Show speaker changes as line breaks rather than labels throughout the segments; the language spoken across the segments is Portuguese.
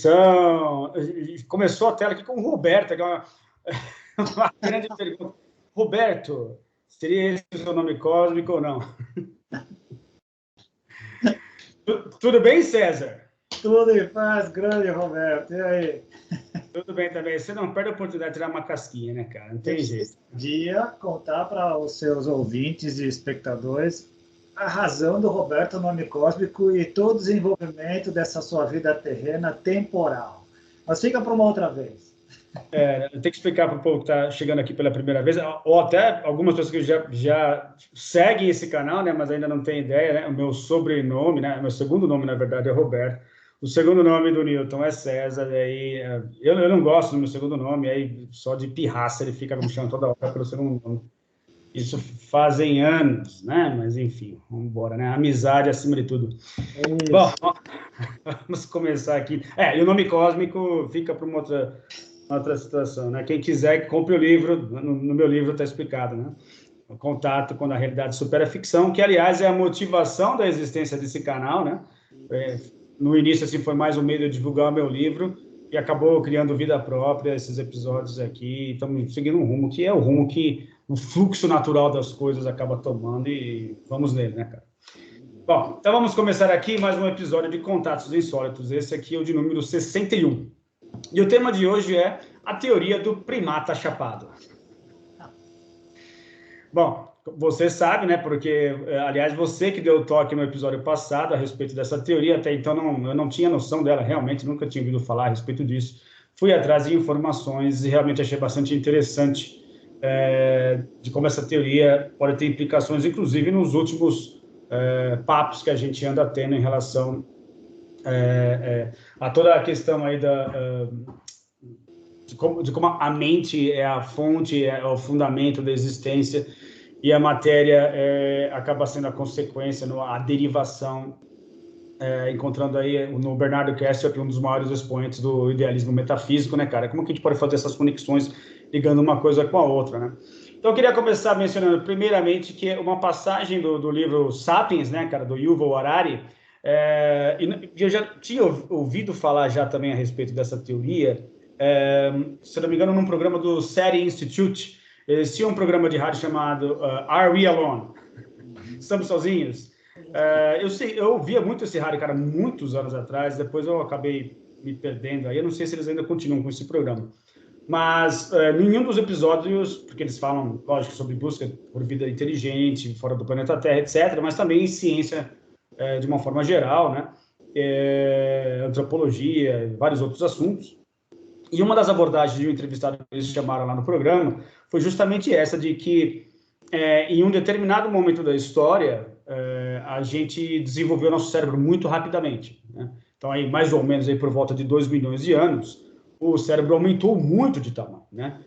descrição. Começou a tela aqui com o Roberto, que é uma grande pergunta. Roberto, seria esse o seu nome cósmico ou não? Tudo bem, César?
Tudo em paz, grande Roberto. E aí?
Tudo bem também. Você não perde a oportunidade de tirar uma casquinha, né, cara? Não tem jeito.
Dia contar para os seus ouvintes e espectadores a razão do Roberto nome cósmico e todo o desenvolvimento dessa sua vida terrena temporal. Mas fica para uma outra vez.
Eu tenho que explicar para o povo que está chegando aqui pela primeira vez, ou até algumas pessoas que já seguem esse canal, né, mas ainda não têm ideia, né? O meu sobrenome, né, meu segundo nome, na verdade, é Roberto. O segundo nome do Newton é César, e aí eu não gosto do meu segundo nome, aí só de pirraça ele fica me chamando toda hora pelo segundo nome. Isso fazem anos, né? Mas enfim, vamos embora, né? Amizade acima de tudo. Isso. Bom, vamos começar aqui. E o nome cósmico fica para uma outra situação, né? Quem quiser, compre o livro, no meu livro está explicado, né? O contato quando a realidade supera a ficção, que, aliás, é a motivação da existência desse canal, né? No início, assim, foi mais um meio de divulgar o meu livro e acabou criando vida própria, esses episódios aqui. Estamos seguindo um rumo que é o rumo que o fluxo natural das coisas acaba tomando e vamos nele, né, cara? Bom, então vamos começar aqui mais um episódio de Contatos Insólitos. Esse aqui é o de número 61. E o tema de hoje é a teoria do primata chapado. Bom, você sabe, né, porque, aliás, você que deu o toque no episódio passado a respeito dessa teoria, até então eu não tinha noção dela, realmente, nunca tinha ouvido falar a respeito disso. Fui atrás de informações e realmente achei bastante interessante de como essa teoria pode ter implicações, inclusive nos últimos papos que a gente anda tendo em relação a toda a questão aí de como a mente é a fonte, é o fundamento da existência e a matéria acaba sendo a consequência, a derivação, encontrando aí no Bernardo Kessler, um dos maiores expoentes do idealismo metafísico, né, cara? Como que a gente pode fazer essas conexões ligando uma coisa com a outra, né? Então, eu queria começar mencionando, primeiramente, que é uma passagem do livro Sapiens, né, cara, do Yuval Harari, eu já tinha ouvido falar já também a respeito dessa teoria, se não me engano, num programa do SETI Institute. Eles tinham um programa de rádio chamado Are We Alone? Estamos sozinhos? Eu ouvia muito esse rádio, cara, muitos anos atrás, depois eu acabei me perdendo aí, eu não sei se eles ainda continuam com esse programa. Mas nenhum dos episódios, porque eles falam, lógico, sobre busca por vida inteligente, fora do planeta Terra, etc., mas também em ciência de uma forma geral, né? Antropologia, vários outros assuntos. E uma das abordagens de um entrevistado que eles chamaram lá no programa foi justamente essa, de que em um determinado momento da história, a gente desenvolveu nosso cérebro muito rapidamente, né? Então, aí, mais ou menos aí, por volta de 2 milhões de anos, o cérebro aumentou muito de tamanho, né?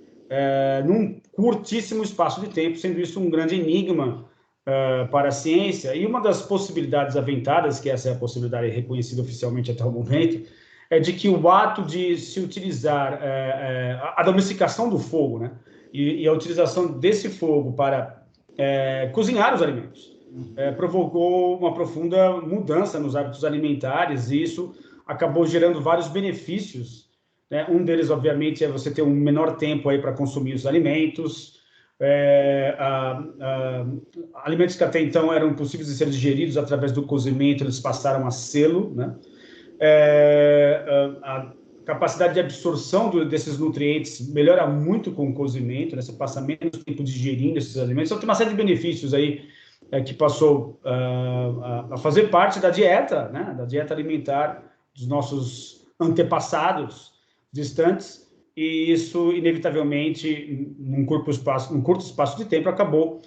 Num curtíssimo espaço de tempo, sendo isso um grande enigma para a ciência. E uma das possibilidades aventadas, que essa é a possibilidade reconhecida oficialmente até o momento, é de que o ato de se utilizar a domesticação do fogo, né? E a utilização desse fogo para cozinhar os alimentos provocou uma profunda mudança nos hábitos alimentares, e isso acabou gerando vários benefícios, né? Um deles, obviamente, é você ter um menor tempo aí para consumir os alimentos, alimentos que até então eram possíveis de ser digeridos através do cozimento, eles passaram a sê-lo, né? A capacidade de absorção desses nutrientes melhora muito com o cozimento, né? Você passa menos tempo digerindo esses alimentos. Então, tem uma série de benefícios aí que passou a fazer parte da dieta, né? Da dieta alimentar dos nossos antepassados distantes, e isso, inevitavelmente, num curto espaço de tempo, acabou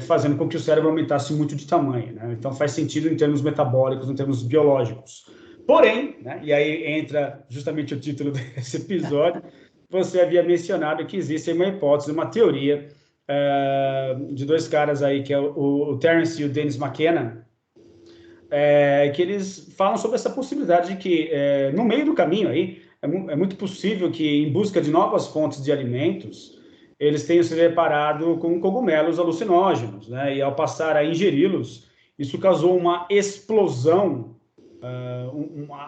fazendo com que o cérebro aumentasse muito de tamanho, né? Então, faz sentido em termos metabólicos, em termos biológicos. Porém, né, e aí entra justamente o título desse episódio, você havia mencionado que existe uma hipótese, uma teoria de 2 caras aí, que é o Terence e o Dennis McKenna, que eles falam sobre essa possibilidade de que, no meio do caminho aí, é muito possível que, em busca de novas fontes de alimentos, eles tenham se deparado com cogumelos alucinógenos, né? E ao passar a ingeri-los, isso causou uma explosão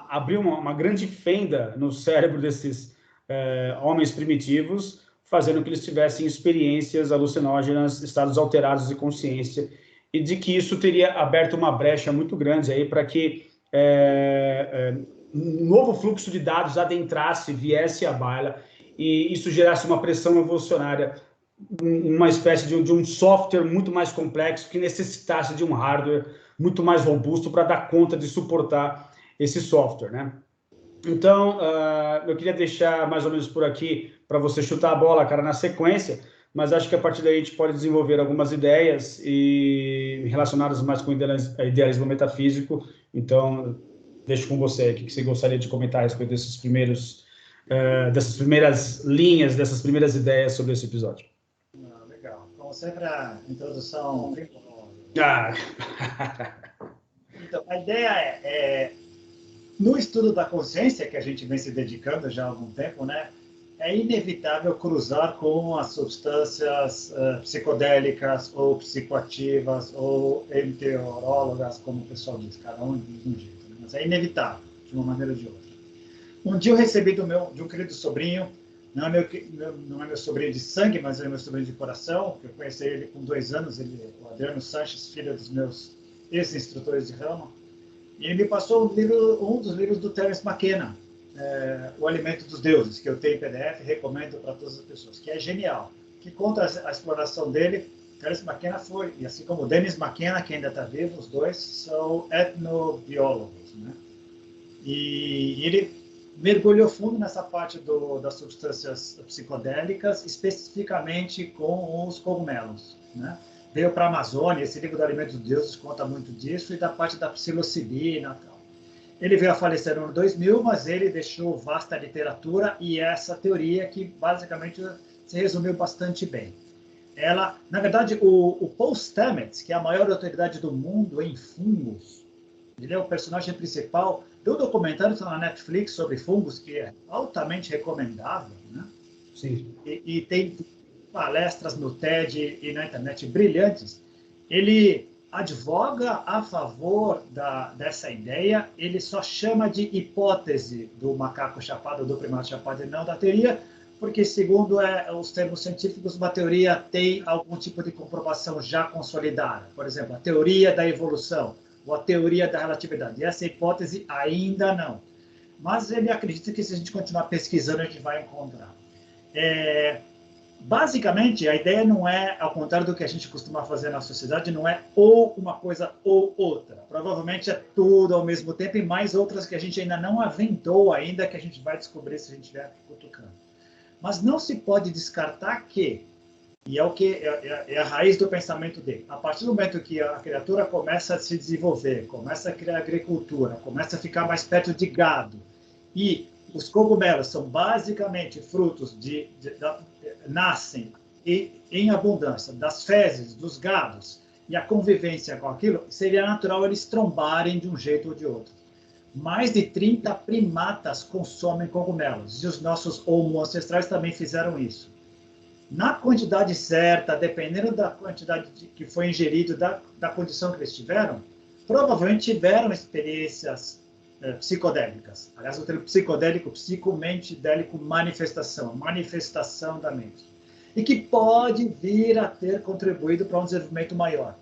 abriu uma grande fenda no cérebro desses homens primitivos, fazendo com que eles tivessem experiências alucinógenas, estados alterados de consciência, e de que isso teria aberto uma brecha muito grande aí para que um novo fluxo de dados adentrasse, viesse à baila, e isso gerasse uma pressão evolucionária, uma espécie de um software muito mais complexo que necessitasse de um hardware muito mais robusto para dar conta de suportar esse software, né? Então, eu queria deixar mais ou menos por aqui para você chutar a bola, cara, na sequência, mas acho que a partir daí a gente pode desenvolver algumas ideias relacionadas mais com idealismo metafísico. Então, deixo com você o que você gostaria de comentar a respeito dessas primeiras linhas, dessas primeiras ideias sobre esse episódio.
Legal. Como sempre, a introdução primorosa. Então, a ideia no estudo da consciência, que a gente vem se dedicando já há algum tempo, né, é inevitável cruzar com as substâncias psicodélicas ou psicoativas ou enteorólogas, como o pessoal diz, cada um diz um jeito, né? Mas é inevitável, de uma maneira ou de outra. Um dia eu recebi de um querido sobrinho, não é meu sobrinho de sangue, mas é meu sobrinho de coração, que eu conheci ele com 2 anos, o Adriano Sanches, filho dos meus ex-instrutores de rama, e ele me passou um dos livros do Terence McKenna, O Alimento dos Deuses, que eu tenho em PDF, recomendo para todas as pessoas, que é genial, que conta a exploração dele. Terence McKenna foi, e assim como Dennis McKenna, que ainda está vivo, os dois são etnobiólogos, né? E ele mergulhou fundo nessa parte das substâncias psicodélicas, especificamente com os cogumelos, né? Veio para a Amazônia, esse livro do Alimento dos Deuses conta muito disso, e da parte da psilocibina e tal. Ele veio a falecer no ano 2000, mas ele deixou vasta literatura e essa teoria que basicamente se resumiu bastante bem. Ela, na verdade, o Paul Stamets, que é a maior autoridade do mundo em fungos, ele é o personagem principal do documentário na Netflix sobre fungos, que é altamente recomendável, né?
Sim.
E tem palestras no TED e na internet brilhantes. Ele advoga a favor dessa ideia, ele só chama de hipótese do macaco chapado, do primata chapado, e não da teoria, porque, segundo os termos científicos, uma teoria tem algum tipo de comprovação já consolidada. Por exemplo, a teoria da evolução ou a teoria da relatividade. E essa hipótese ainda não. Mas ele acredita que se a gente continuar pesquisando, a gente vai encontrar. Basicamente, a ideia não é, ao contrário do que a gente costuma fazer na sociedade, não é ou uma coisa ou outra. Provavelmente é tudo ao mesmo tempo e mais outras que a gente ainda não aventou ainda, que a gente vai descobrir se a gente estiver cutucando. Mas não se pode descartar que, e é o que é a raiz do pensamento dele, a partir do momento que a criatura começa a se desenvolver, começa a criar agricultura, começa a ficar mais perto de gado, e os cogumelos são basicamente frutos nascem em abundância das fezes dos gados e a convivência com aquilo, seria natural eles trombarem de um jeito ou de outro. Mais de 30 primatas consomem cogumelos e os nossos homo ancestrais também fizeram isso. Na quantidade certa, dependendo da quantidade que foi ingerido, da condição que eles tiveram, provavelmente tiveram experiências psicodélicas. Aliás, o termo psicodélico, psicomentidélico, manifestação da mente. E que pode vir a ter contribuído para um desenvolvimento maior.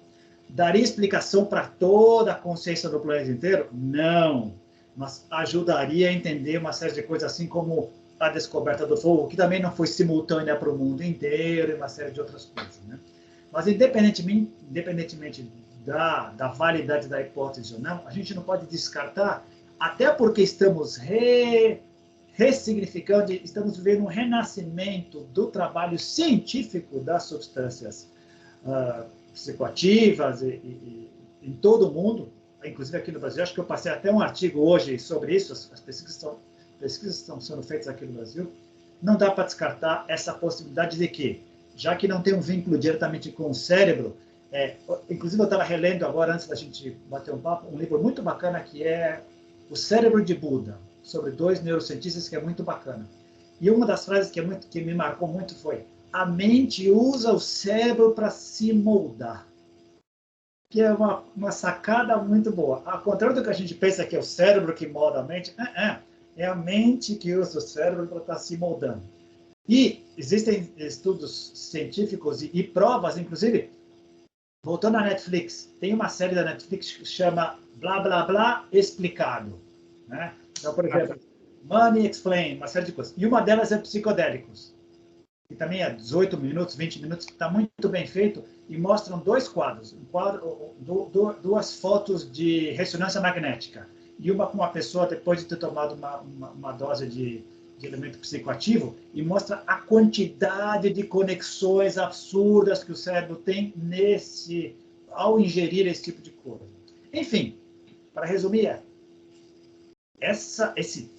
Daria explicação para toda a consciência do planeta inteiro? Não. Mas ajudaria a entender uma série de coisas, assim como a descoberta do fogo, que também não foi simultânea para o mundo inteiro, e uma série de outras coisas, né? Mas, independentemente da validade da hipótese ou não, a gente não pode descartar, até porque estamos ressignificando, estamos vivendo um renascimento do trabalho científico das substâncias psicoativas em todo o mundo, inclusive aqui no Brasil. Acho que eu passei até um artigo hoje sobre isso, as pesquisas estão sendo feitas aqui no Brasil. Não dá para descartar essa possibilidade de que, já que não tem um vínculo diretamente com o cérebro, inclusive eu estava relendo agora, antes da gente bater um papo, um livro muito bacana que é O Cérebro de Buda, sobre 2 neurocientistas, que é muito bacana. E uma das frases que me marcou muito foi: a mente usa o cérebro para se moldar. que é uma sacada muito boa. Ao contrário do que a gente pensa que é o cérebro que molda a mente, é a mente que usa o cérebro para estar se moldando. E existem estudos científicos e provas, inclusive, voltando à Netflix, tem uma série da Netflix que chama Blá Blá Blá Explicado. Né? Então, por exemplo, Money Explain, uma série de coisas. E uma delas é psicodélicos, que também é 18 minutos, 20 minutos, que está muito bem feito, e mostram dois quadros. Duas fotos de ressonância magnética. E uma com uma pessoa depois de ter tomado uma dose de elemento psicoativo, e mostra a quantidade de conexões absurdas que o cérebro tem ao ingerir esse tipo de coisa. Enfim, para resumir, esse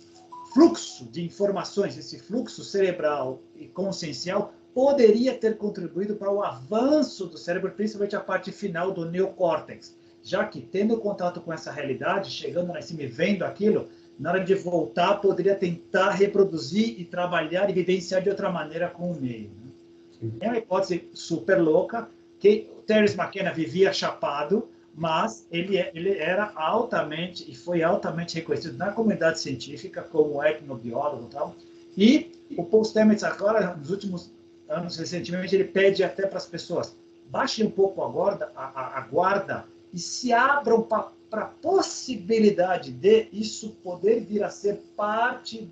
fluxo de informações, esse fluxo cerebral e consciencial poderia ter contribuído para o avanço do cérebro, principalmente a parte final do neocórtex, já que, tendo contato com essa realidade, chegando lá em cima e vendo aquilo, na hora de voltar, poderia tentar reproduzir e trabalhar e vivenciar de outra maneira com o meio. Né? É uma hipótese super louca, que o Terence McKenna vivia chapado, mas ele era altamente, e foi altamente reconhecido na comunidade científica como etnobiólogo e tal. E o Paul Stamets agora, nos últimos anos, recentemente, ele pede até para as pessoas, baixem um pouco a guarda e se abram para a possibilidade de isso poder vir a ser parte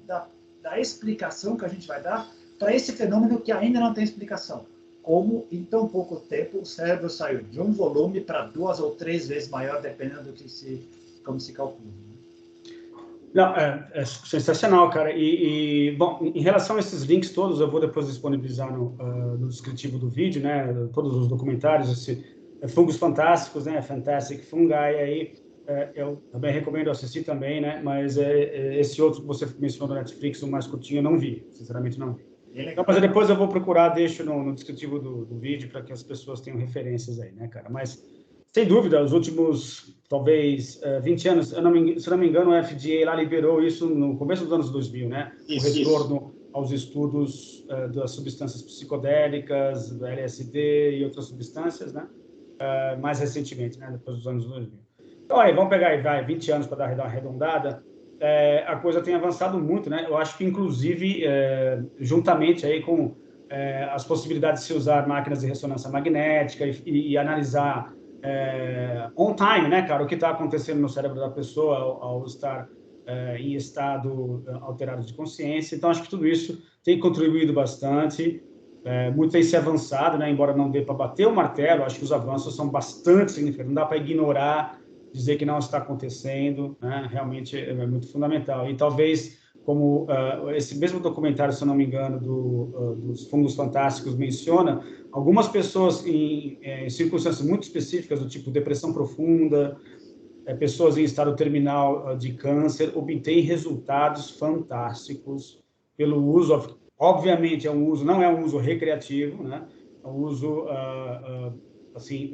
da explicação que a gente vai dar para esse fenômeno que ainda não tem explicação. Como, em tão pouco tempo, o cérebro saiu de um volume para 2 ou 3 vezes maior, dependendo do como se calcula.
Não, é sensacional, cara. Bom, em relação a esses links todos, eu vou depois disponibilizar no descritivo do vídeo, né? Todos os documentários, Fungos Fantásticos, né? Fantastic Fungi, aí eu também recomendo assistir também, né? Mas esse outro que você mencionou no Netflix, o mais curtinho, eu não vi, sinceramente não vi. Então, mas depois eu vou procurar, deixo no descritivo do vídeo para que as pessoas tenham referências aí, né, cara? Mas, sem dúvida, os últimos, talvez, 20 anos, se não me engano, o FDA lá liberou isso no começo dos anos 2000, né? O retorno aos estudos das substâncias psicodélicas, do LSD e outras substâncias, né? Mais recentemente, né? Depois dos anos 2000. Então, aí, vamos pegar aí, 20 anos para dar uma arredondada. A coisa tem avançado muito, né? Eu acho que, inclusive, juntamente aí com as possibilidades de se usar máquinas de ressonância magnética e analisar on time, né, cara, o que está acontecendo no cérebro da pessoa ao estar em estado alterado de consciência. Então, acho que tudo isso tem contribuído bastante. Muito tem se avançado, né? Embora não dê para bater o martelo, acho que os avanços são bastante significativos. Não dá para ignorar, dizer que não está acontecendo, né? Realmente é muito fundamental. E talvez, como esse mesmo documentário, se eu não me engano, dos Fungos Fantásticos menciona, algumas pessoas em circunstâncias muito específicas, do tipo depressão profunda, pessoas em estado terminal de câncer, obtêm resultados fantásticos pelo uso, obviamente não é um uso recreativo, né? É um uso, assim,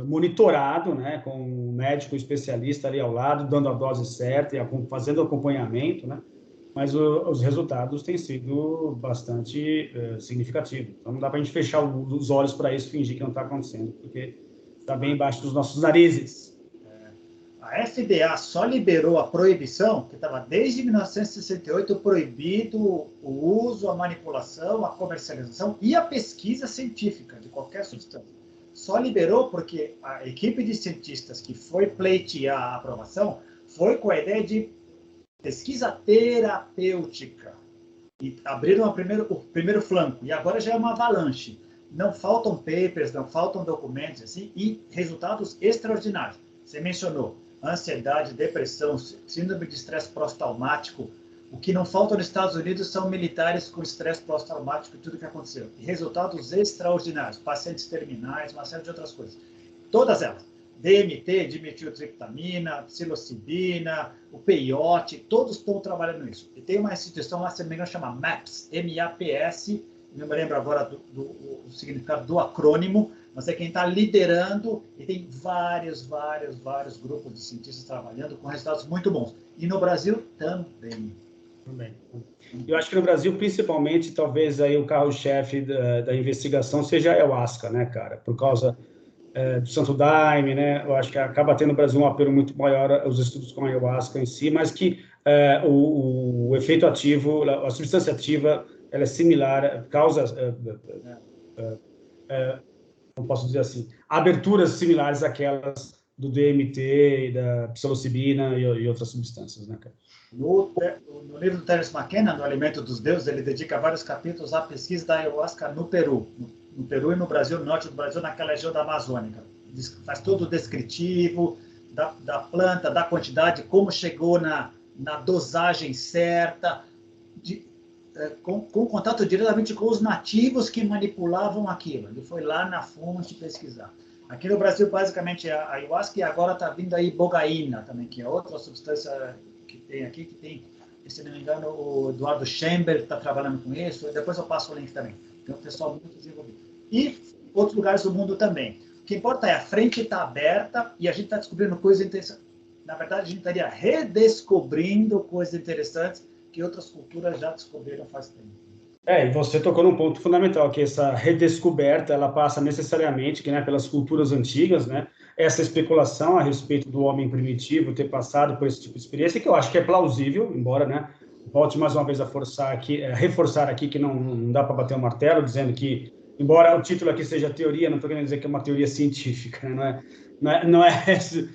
monitorado, né, com um médico especialista ali ao lado, dando a dose certa e fazendo acompanhamento, né, mas os resultados têm sido bastante significativos. Então, não dá para a gente fechar os olhos para isso e fingir que não está acontecendo, porque está bem embaixo dos nossos narizes.
A FDA só liberou a proibição, que estava desde 1968 proibido o uso, a manipulação, a comercialização e a pesquisa científica de qualquer substância. Só liberou porque a equipe de cientistas que foi pleitear a aprovação foi com a ideia de pesquisa terapêutica. E abriram o primeiro flanco. E agora já é uma avalanche. Não faltam papers, não faltam documentos, assim, e resultados extraordinários. Você mencionou ansiedade, depressão, síndrome de estresse pós-traumático. O que não falta nos Estados Unidos são militares com estresse pós-traumático e tudo que aconteceu. E resultados extraordinários, pacientes terminais, uma série de outras coisas. Todas elas. DMT, dimetiltriptamina, psilocibina, o peiote, todos estão trabalhando nisso. E tem uma instituição lá, se não me engano, chama MAPS, M-A-P-S, não me lembro agora do significado do acrônimo, mas é quem está liderando, e tem vários grupos de cientistas trabalhando com resultados muito bons. E no Brasil também.
Eu acho que no Brasil, principalmente, talvez aí o carro-chefe da investigação seja a ayahuasca, né, cara? Por causa do Santo Daime, né? Eu acho que acaba tendo no Brasil um apelo muito maior os estudos com a ayahuasca em si, mas que o efeito ativo, a substância ativa, ela é similar, causa, não posso dizer assim, aberturas similares àquelas do DMT e da psilocibina e outras substâncias, né, cara?
No livro do Terence McKenna, no Alimento dos Deuses, ele dedica vários capítulos à pesquisa da ayahuasca no Peru. No Peru e no Brasil, no norte do Brasil, naquela região da Amazônica. Faz todo o descritivo da planta, da quantidade, como chegou na dosagem certa, com contato diretamente com os nativos que manipulavam aquilo. Ele foi lá na fonte pesquisar. Aqui no Brasil, basicamente, é a ayahuasca, e agora está vindo aí bogaína também, que é outra substância que tem aqui, que tem, se não me engano, o Eduardo Chamber está trabalhando com isso. Depois eu passo o link também. Tem um pessoal muito desenvolvido. E outros lugares do mundo também. O que importa é a frente está aberta e a gente está descobrindo coisas interessantes. Na verdade, a gente estaria redescobrindo coisas interessantes que outras culturas já descobriram faz tempo.
E você tocou num ponto fundamental, que essa redescoberta, ela passa necessariamente, né, pelas culturas antigas, né, essa especulação a respeito do homem primitivo ter passado por esse tipo de experiência, que eu acho que é plausível, embora, né, volte mais uma vez a reforçar aqui que não dá para bater o martelo, dizendo que, embora o título aqui seja teoria, não estou querendo dizer que é uma teoria científica, né, não é esse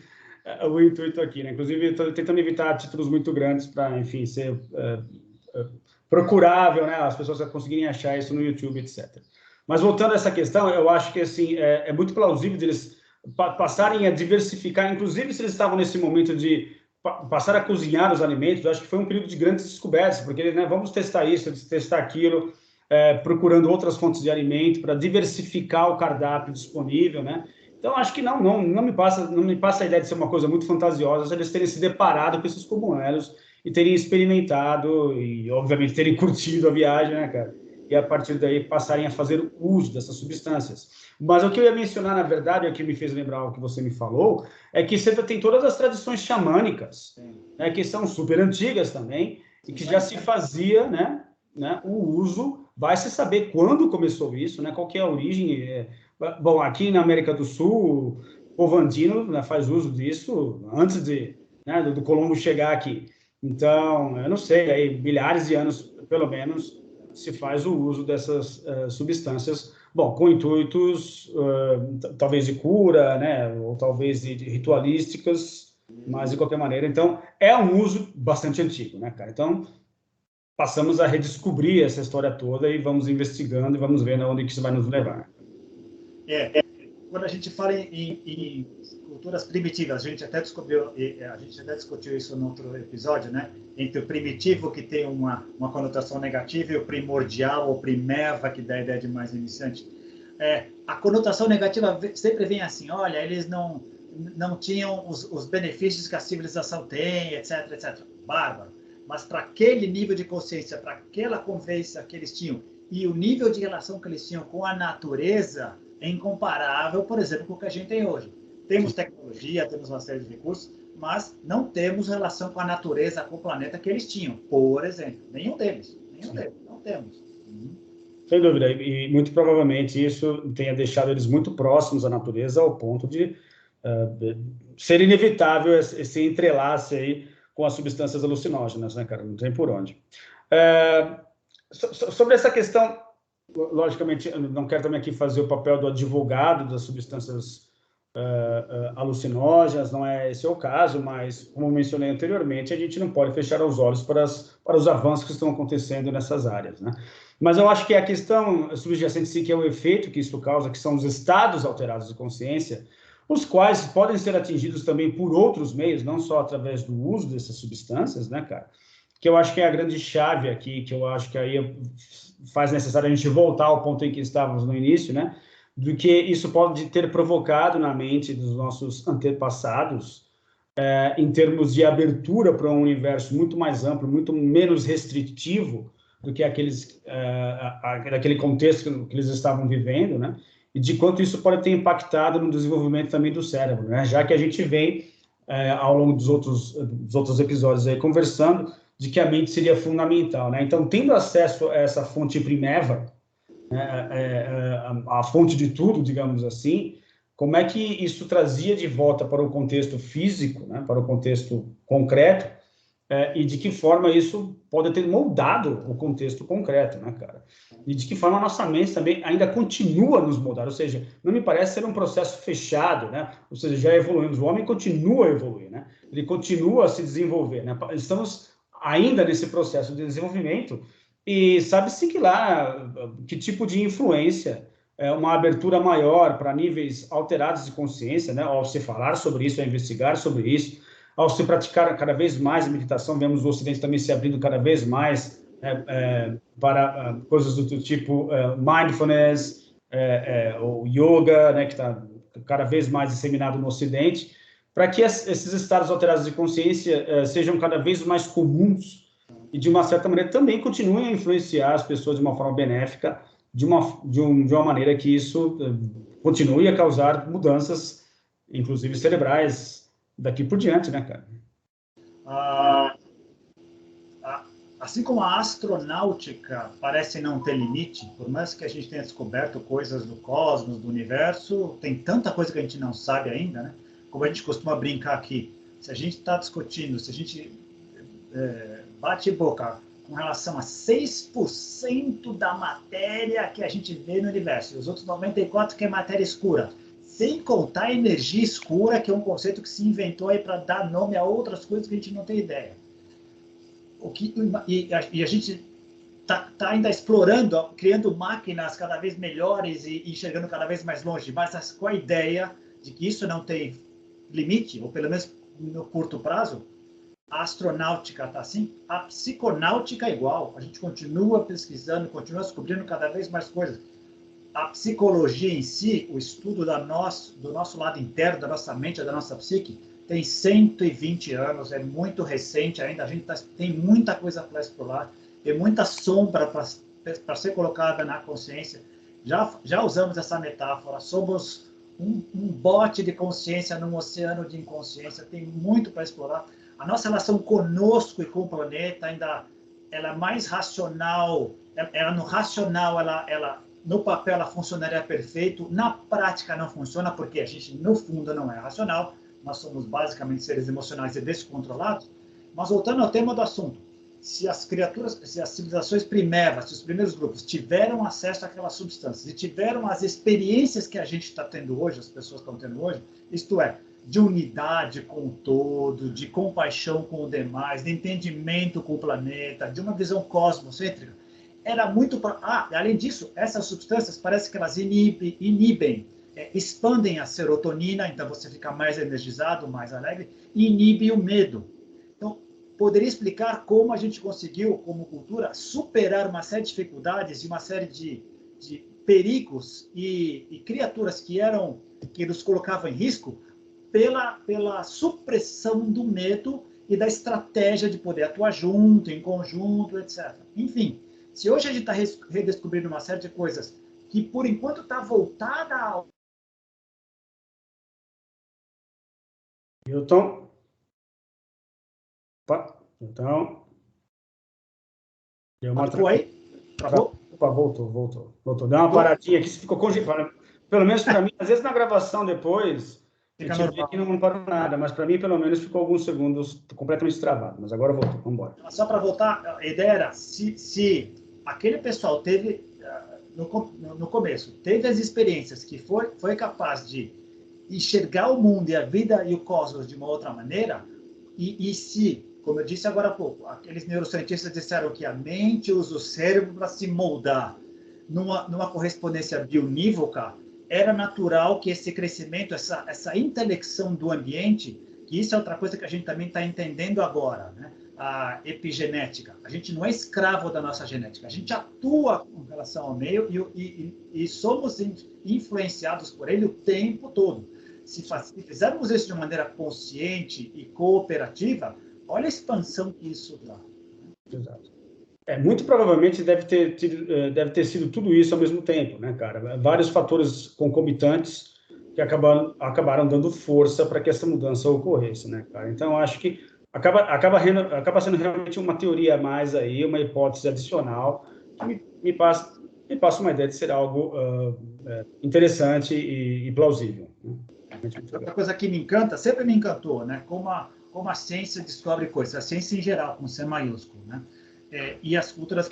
o intuito aqui, né, inclusive estou tentando evitar títulos muito grandes para, enfim, ser procurável, né, as pessoas conseguirem achar isso no YouTube, etc. Mas voltando a essa questão, eu acho que assim, é muito plausível deles passarem a diversificar, inclusive se eles estavam nesse momento de passar a cozinhar os alimentos. Eu acho que foi um período de grandes descobertas, porque, né, vamos testar isso, testar aquilo, procurando outras fontes de alimento para diversificar o cardápio disponível, né? Então, acho que não me passa a ideia de ser uma coisa muito fantasiosa eles terem se deparado com esses cogumelos e terem experimentado e, obviamente, terem curtido a viagem, né, cara? E, a partir daí, passarem a fazer uso dessas substâncias. Mas o que eu ia mencionar, na verdade, o que me fez lembrar o que você me falou, é que você tem todas as tradições xamânicas, né, que são super antigas também, e que já se fazia, né, o uso. Vai se saber quando começou isso, né, qual que é a origem. Bom, aqui na América do Sul, o povo andino, né, faz uso disso antes né, do Colombo chegar aqui. Então, eu não sei, aí milhares de anos, pelo menos, se faz o uso dessas substâncias, bom, com intuitos talvez de cura, né, ou talvez de ritualísticas, mas de qualquer maneira. Então, é um uso bastante antigo, né, cara? Então, passamos a redescobrir essa história toda e vamos investigando e vamos vendo aonde que isso vai nos levar.
Quando a gente fala em culturas primitivas, a gente até discutiu isso no outro episódio, né? Entre o primitivo, que tem uma conotação negativa, e o primordial, ou primeva, que dá a ideia de mais iniciante. A conotação negativa sempre vem assim: olha, eles não tinham os benefícios que a civilização tem, etc, etc. Bárbaro. Mas para aquele nível de consciência, para aquela convivência que eles tinham, e o nível de relação que eles tinham com a natureza, é incomparável, por exemplo, com o que a gente tem hoje. Temos tecnologia, temos uma série de recursos, mas não temos relação com a natureza, com o planeta que eles tinham, por exemplo. Nenhum deles, não temos.
Sem dúvida, e muito provavelmente isso tenha deixado eles muito próximos à natureza, ao ponto de ser inevitável esse entrelace aí com as substâncias alucinógenas, né, cara? Não tem por onde. Sobre essa questão, logicamente, eu não quero também aqui fazer o papel do advogado das substâncias alucinógenas, não é esse o caso, mas, como mencionei anteriormente, a gente não pode fechar os olhos para os avanços que estão acontecendo nessas áreas, né? Mas eu acho que a questão subjacente, sim, que é o efeito que isso causa, que são os estados alterados de consciência, os quais podem ser atingidos também por outros meios, não só através do uso dessas substâncias, né, cara? Que eu acho que é a grande chave aqui, que eu acho que aí faz necessário a gente voltar ao ponto em que estávamos no início, né? Do que isso pode ter provocado na mente dos nossos antepassados, em termos de abertura para um universo muito mais amplo, muito menos restritivo do que aquele contexto que eles estavam vivendo, né? E de quanto isso pode ter impactado no desenvolvimento também do cérebro, né? Já que a gente vem, ao longo dos outros episódios aí, conversando de que a mente seria fundamental, né? Então, tendo acesso a essa fonte primeva, a fonte de tudo, digamos assim, como é que isso trazia de volta para o contexto físico, né, para o contexto concreto, e de que forma isso pode ter moldado o contexto concreto, né, cara? E de que forma a nossa mente também ainda continua a nos moldar, ou seja, não me parece ser um processo fechado, né? Ou seja, já evoluímos, o homem continua a evoluir, né? Ele continua a se desenvolver, né? Estamos ainda nesse processo de desenvolvimento e sabe-se que lá, que tipo de influência, uma abertura maior para níveis alterados de consciência, né? Ao se falar sobre isso, ao investigar sobre isso, ao se praticar cada vez mais a meditação, vemos o Ocidente também se abrindo cada vez mais para coisas do tipo mindfulness, ou yoga, né, que está cada vez mais disseminado no Ocidente, para que esses estados alterados de consciência sejam cada vez mais comuns e, de uma certa maneira, também continuem a influenciar as pessoas de uma forma benéfica, de uma maneira que isso continue a causar mudanças, inclusive cerebrais, daqui por diante, né, cara?
Assim como a astronáutica parece não ter limite, por mais que a gente tenha descoberto coisas do cosmos, do universo, tem tanta coisa que a gente não sabe ainda, né? Como a gente costuma brincar aqui, se a gente está discutindo, se a gente bate boca com relação a 6% da matéria que a gente vê no universo, e os outros 94% que é matéria escura, sem contar a energia escura, que é um conceito que se inventou aí para dar nome a outras coisas que a gente não tem ideia. E a gente está ainda explorando, criando máquinas cada vez melhores e enxergando cada vez mais longe, mas com a ideia de que isso não tem limite, ou pelo menos no curto prazo. A astronáutica está assim, a psiconáutica é igual, a gente continua pesquisando, continua descobrindo cada vez mais coisas. A psicologia em si, o estudo do nosso lado interno, da nossa mente, da nossa psique, tem 120 anos, é muito recente ainda, a gente tem muita coisa para explorar, tem muita sombra para ser colocada na consciência. Já usamos essa metáfora, somos um bote de consciência num oceano de inconsciência, tem muito para explorar. A nossa relação conosco e com o planeta ainda ela é mais racional, ela no racional, ela no papel ela funcionaria perfeito, na prática não funciona, porque a gente no fundo não é racional, nós somos basicamente seres emocionais e descontrolados. Mas voltando ao tema do assunto, se as criaturas, se as civilizações primeiras, se os primeiros grupos tiveram acesso àquelas substâncias e tiveram as experiências que a gente está tendo hoje, as pessoas estão tendo hoje, isto é, de unidade com o todo, de compaixão com o demais, de entendimento com o planeta, de uma visão cosmocêntrica, era muito... além disso, essas substâncias parece que elas inibem, expandem a serotonina, então você fica mais energizado, mais alegre, e inibe o medo. Então, poderia explicar como a gente conseguiu, como cultura, superar uma série de dificuldades e uma série de perigos e criaturas que nos colocavam em risco pela supressão do medo e da estratégia de poder atuar junto, em conjunto, etc. Enfim, se hoje a gente está redescobrindo uma série de coisas que, por enquanto, está voltada ao...
Milton? Opa, então... Deu uma...
aí? Travou?
Opa, voltou. Deu uma paradinha aqui, você ficou congelado. Pelo menos para mim, às vezes na gravação depois, a gente vê que não parou nada, mas para mim, pelo menos, ficou alguns segundos completamente travado. Mas agora voltou, vamos embora.
Só para voltar, a ideia era, se aquele pessoal teve, no começo, teve as experiências que foi capaz de enxergar o mundo e a vida e o cosmos de uma outra maneira, e se, como eu disse agora há pouco, aqueles neurocientistas disseram que a mente usa o cérebro para se moldar numa correspondência bionívoca, era natural que esse crescimento, essa intelecção do ambiente, que isso é outra coisa que a gente também está entendendo agora, né? A epigenética. A gente não é escravo da nossa genética, a gente atua com relação ao meio e somos influenciados por ele o tempo todo. Se fizermos isso de maneira consciente e cooperativa, olha a expansão que isso dá.
Exato. Muito provavelmente deve ter sido tudo isso ao mesmo tempo, né, cara? Vários fatores concomitantes que acabaram dando força para que essa mudança ocorresse, né, cara? Então, acho que acaba sendo realmente uma teoria a mais aí, uma hipótese adicional, que me me passa uma ideia de ser algo interessante e plausível.
Outra coisa que me encanta, sempre me encantou, né? Como a ciência descobre coisas, a ciência em geral, com C maiúsculo, né? E as culturas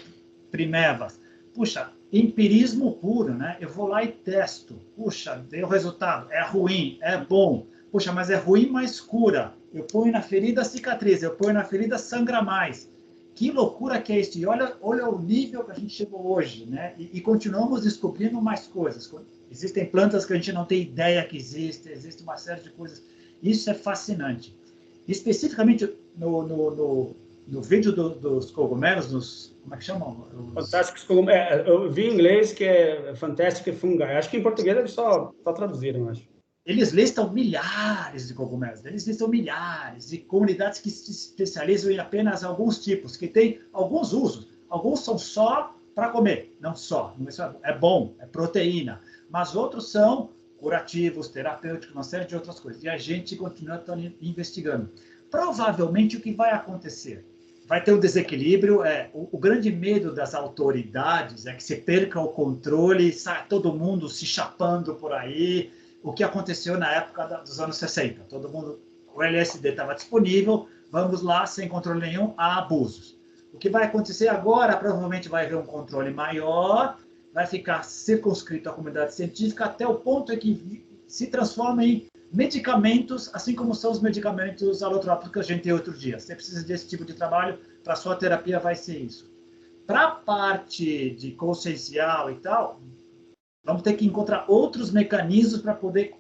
primevas. Puxa, empirismo puro, né? Eu vou lá e testo. Puxa, deu resultado. É ruim, é bom. Puxa, mas é ruim, mas cura. Eu ponho na ferida cicatriz, eu ponho na ferida sangra mais. Que loucura que é isso! E olha o nível que a gente chegou hoje, né? E continuamos descobrindo mais coisas. Existem plantas que a gente não tem ideia que existem, existe uma série de coisas. Isso é fascinante. Especificamente no vídeo dos cogumelos, como é que chamam?
Fantásticos cogumelos. Eu vi em inglês que é Fantastic Fungi. Acho que em português eles só traduziram, acho.
Eles listam milhares de cogumelos, eles listam milhares de comunidades que se especializam em apenas alguns tipos, que têm alguns usos. Alguns são só para comer, não só. É bom, é proteína. Mas outros são curativos, terapêuticos, uma série de outras coisas. E a gente continua investigando. Provavelmente o que vai acontecer? Vai ter um desequilíbrio. O grande medo das autoridades é que se perca o controle, saia todo mundo se chapando por aí. O que aconteceu na época dos anos 60. Todo mundo, o LSD estava disponível, vamos lá, sem controle nenhum, há abusos. O que vai acontecer agora, provavelmente vai haver um controle maior, vai ficar circunscrito à comunidade científica até o ponto em que se transforma em medicamentos, assim como são os medicamentos alotrópicos que a gente tem outro dia. Você precisa desse tipo de trabalho, para a sua terapia vai ser isso. Para a parte de consciencial e tal, vamos ter que encontrar outros mecanismos para poder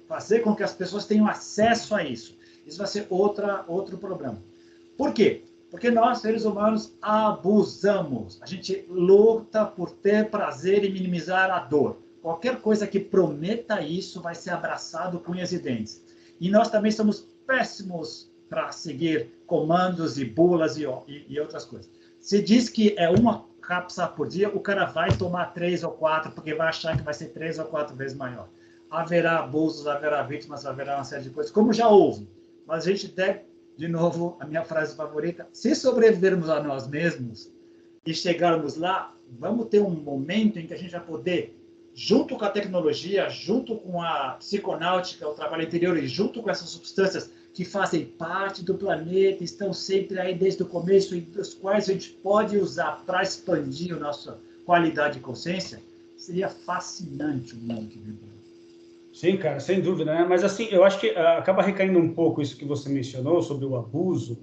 fazer com que as pessoas tenham acesso a isso. Isso vai ser outro problema. Por quê? Porque nós, seres humanos, abusamos. A gente luta por ter prazer e minimizar a dor. Qualquer coisa que prometa isso vai ser abraçado com unhas e dentes. E nós também somos péssimos para seguir comandos e bulas e outras coisas. Se diz que é uma cápsula por dia, o cara vai tomar 3 ou 4, porque vai achar que vai ser 3 ou 4 vezes maior. Haverá abusos, haverá vítimas, haverá uma série de coisas, como já houve. Mas a gente deve, de novo, a minha frase favorita, se sobrevivermos a nós mesmos e chegarmos lá, vamos ter um momento em que a gente vai poder, junto com a tecnologia, junto com a psiconáutica, o trabalho interior, e junto com essas substâncias que fazem parte do planeta, estão sempre aí desde o começo, e dos quais a gente pode usar para expandir a nossa qualidade de consciência, seria fascinante o mundo que vivemos.
Sim, cara, sem dúvida, né? Mas assim, eu acho que acaba recaindo um pouco isso que você mencionou sobre o abuso,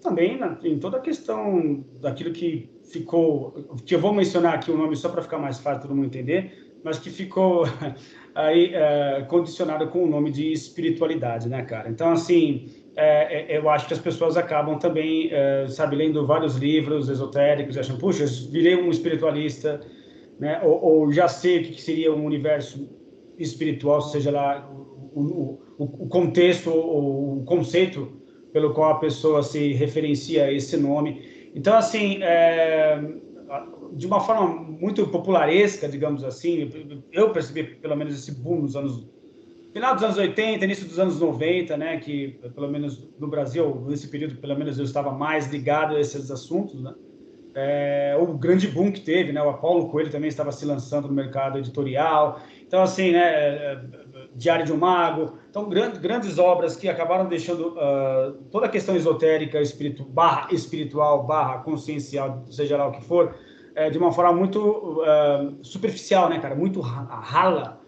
também em toda a questão daquilo que ficou, que eu vou mencionar aqui o nome só para ficar mais fácil todo mundo entender, mas que ficou aí condicionado com o nome de espiritualidade, né, cara? Então, assim, eu acho que as pessoas acabam também, sabe, lendo vários livros esotéricos e acham, puxa, virei um espiritualista, né? Ou já sei o que seria um universo espiritual, seja lá o contexto, o conceito pelo qual a pessoa se referencia a esse nome. Então, assim, de uma forma muito popularesca, digamos assim, eu percebi pelo menos esse boom nos anos final dos anos 80, início dos anos 90, né, que pelo menos no Brasil, nesse período, pelo menos eu estava mais ligado a esses assuntos, né? O grande boom que teve, né? O Paulo Coelho também estava se lançando no mercado editorial. Então, assim, né? Diário de um Mago. Então, grandes obras que acabaram deixando toda a questão esotérica, espiritual, consciencial, seja lá o que for, de uma forma muito superficial, né, cara? Muito rala.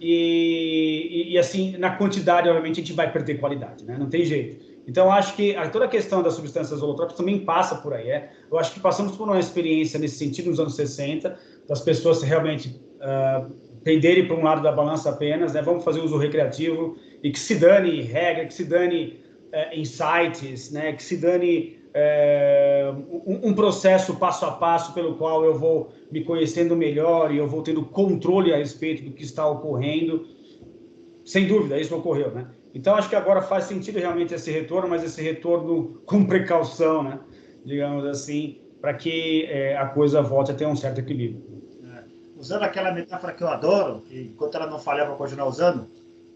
E, assim, na quantidade, obviamente, a gente vai perder qualidade, né? Não tem jeito. Então, acho que toda a questão das substâncias holotrópicas também passa por aí. Eu acho que passamos por uma experiência nesse sentido nos anos 60, das pessoas realmente penderem para um lado da balança apenas, né? Vamos fazer uso recreativo e que se dane regra, que se dane insights, né? Que se dane um processo passo a passo pelo qual eu vou me conhecendo melhor e eu vou tendo controle a respeito do que está ocorrendo. Sem dúvida, isso ocorreu, né? Então, acho que agora faz sentido realmente esse retorno, mas esse retorno com precaução, né? Digamos assim, para que a coisa volte a ter um certo equilíbrio.
Usando aquela metáfora que eu adoro, que enquanto ela não falhar, eu vou continuar usando,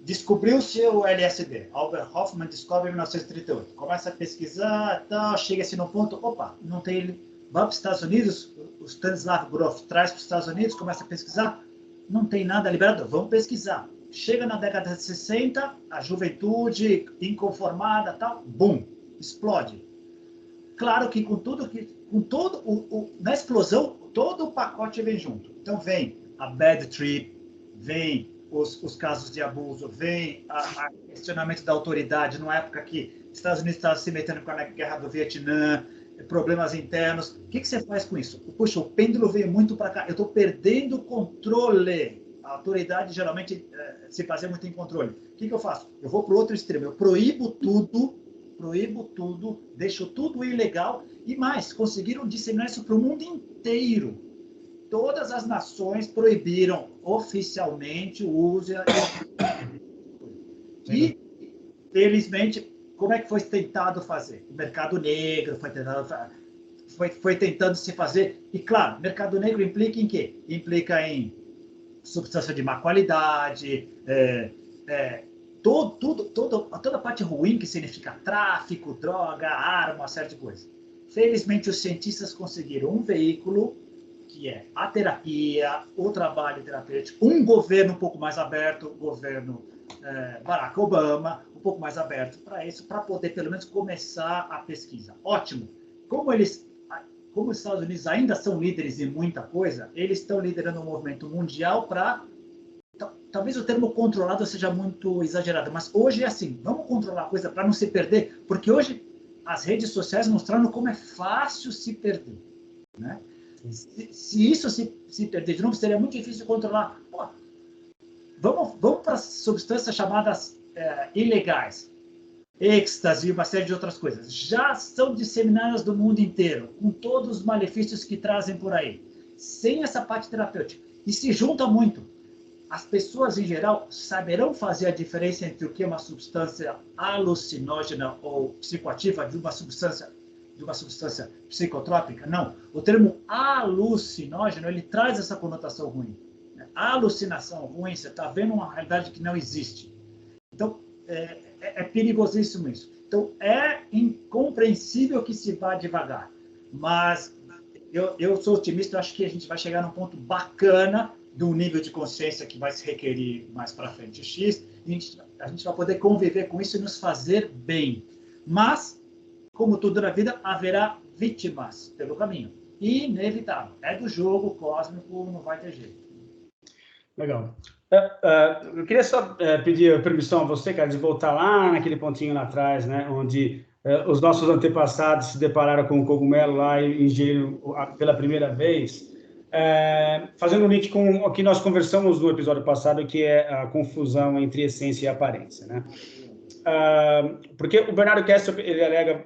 descobriu-se o LSD. Albert Hofmann descobre em 1938. Começa a pesquisar, tal, chega-se no ponto, opa, não tem vai para os Estados Unidos, o Stanislav Grof traz para os Estados Unidos, começa a pesquisar, não tem nada liberado, vamos pesquisar. Chega na década de 60, a juventude inconformada, tal, bum, explode. Claro que na explosão, todo o pacote vem junto. Então vem a bad trip, vem os casos de abuso, vem a questionamento da autoridade, numa época que os Estados Unidos estavam se metendo com a guerra do Vietnã, problemas internos. O que você faz com isso? Puxa, o pêndulo veio muito para cá, eu estou perdendo o controle. A autoridade geralmente se fazia muito em controle. O que eu faço? Eu vou para o outro extremo, eu proíbo tudo, deixo tudo ilegal e mais, conseguiram disseminar isso para o mundo inteiro. Todas as nações proibiram oficialmente o uso e, felizmente, como é que foi tentado fazer? O mercado negro foi tentando se fazer. E, claro, mercado negro implica em quê? Implica em substância de má qualidade, toda a parte ruim que significa tráfico, droga, arma, uma série de coisas. Felizmente, os cientistas conseguiram um veículo que é a terapia, o trabalho terapêutico, um governo um pouco mais aberto, o governo Barack Obama, um pouco mais aberto para isso, para poder, pelo menos, começar a pesquisa. Ótimo! Como os Estados Unidos ainda são líderes em muita coisa, eles estão liderando um movimento mundial para... Talvez o termo controlado seja muito exagerado, mas hoje é assim, vamos controlar a coisa para não se perder, porque hoje as redes sociais mostraram como é fácil se perder, né? Se isso se perder de novo, seria muito difícil controlar. Pô, vamos para substâncias chamadas ilegais, êxtase e uma série de outras coisas. Já são disseminadas do mundo inteiro, com todos os malefícios que trazem por aí, sem essa parte terapêutica. E se junta muito. As pessoas, em geral, saberão fazer a diferença entre o que é uma substância alucinógena ou psicoativa de uma substância psicotrópica? Não. O termo alucinógeno, ele traz essa conotação ruim. Alucinação ruim, você está vendo uma realidade que não existe. Então, é perigosíssimo isso. Então, é incompreensível que se vá devagar. Mas eu sou otimista, eu acho que a gente vai chegar num ponto bacana de um nível de consciência que vai se requerir mais para frente X, e a gente vai poder conviver com isso e nos fazer bem. Mas, como tudo na vida, haverá vítimas pelo caminho. Inevitável. É do jogo cósmico, não vai ter jeito.
Legal. Eu queria só pedir permissão a você, cara, de voltar lá naquele pontinho lá atrás, né, onde os nossos antepassados se depararam com o cogumelo lá e ingeriram pela primeira vez. Fazendo um link com o que nós conversamos no episódio passado, que é a confusão entre essência e aparência, né? Porque o Bernardo Kesselp, ele alega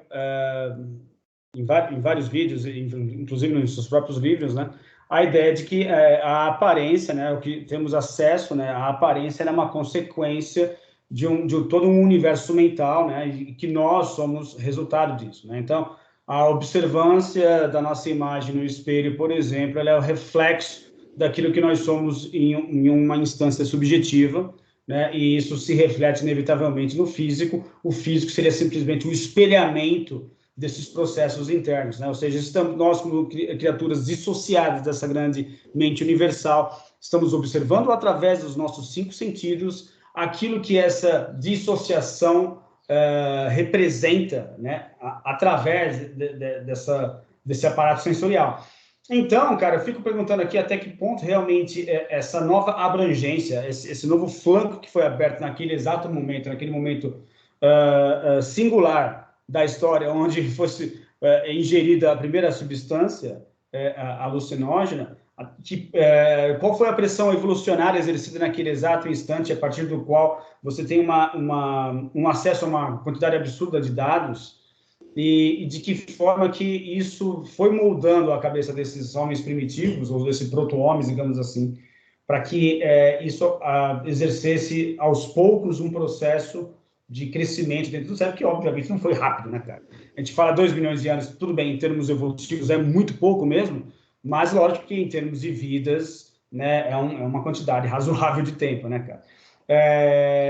em vários vídeos, inclusive nos seus próprios livros, né, a ideia de que a aparência, né, o que temos acesso, né, a aparência é uma consequência de todo um universo mental, né, e que nós somos resultado disso, né? Então, a observância da nossa imagem no espelho, por exemplo, ela é o reflexo daquilo que nós somos em uma instância subjetiva, né? E isso se reflete inevitavelmente no físico. O físico seria simplesmente o espelhamento desses processos internos, né? Ou seja, nós, como criaturas dissociadas dessa grande mente universal, estamos observando através dos nossos 5 sentidos aquilo que essa dissociação representa, né, através desse aparato sensorial. Então, cara, eu fico perguntando aqui até que ponto realmente essa nova abrangência, esse novo flanco que foi aberto naquele exato momento, naquele momento singular da história, onde fosse ingerida a primeira substância alucinógena, qual foi a pressão evolucionária exercida naquele exato instante, a partir do qual você tem um acesso a uma quantidade absurda de dados, e de que forma que isso foi moldando a cabeça desses homens primitivos, ou desses proto-homens, digamos assim, para que isso exercesse aos poucos um processo de crescimento dentro do cérebro, que obviamente não foi rápido, né, cara? A gente fala 2 milhões de anos, tudo bem, em termos evolutivos é muito pouco mesmo, mas lógico que em termos de vidas, né, é uma quantidade razoável de tempo, né, cara?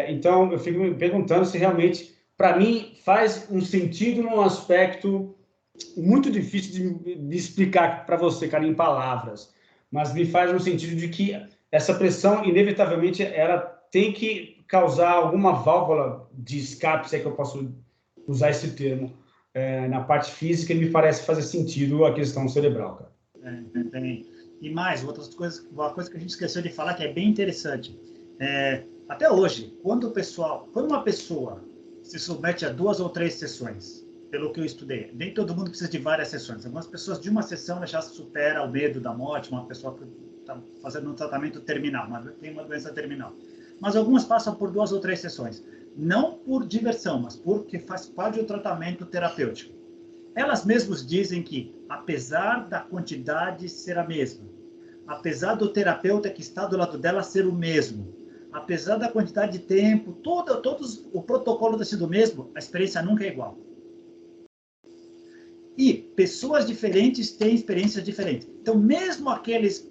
Então, eu fico me perguntando se realmente, para mim, faz um sentido num aspecto muito difícil de explicar para você, cara, em palavras, mas me faz no sentido de que essa pressão, inevitavelmente, ela tem que causar alguma válvula de escape, se é que eu posso usar esse termo, na parte física, e me parece fazer sentido a questão cerebral, cara.
Bem. E mais, uma coisa que a gente esqueceu de falar, que é bem interessante. Até hoje, quando uma pessoa se submete a 2 ou 3 sessões, pelo que eu estudei, nem todo mundo precisa de várias sessões. Algumas pessoas, de uma sessão, já supera o medo da morte, uma pessoa que está fazendo um tratamento terminal, mas tem uma doença terminal. Mas algumas passam por 2 ou 3 sessões. Não por diversão, mas porque faz parte do tratamento terapêutico. Elas mesmas dizem que, apesar da quantidade ser a mesma, apesar do terapeuta que está do lado dela ser o mesmo, apesar da quantidade de tempo, o protocolo ter sido o mesmo, a experiência nunca é igual. E pessoas diferentes têm experiências diferentes. Então, mesmo aqueles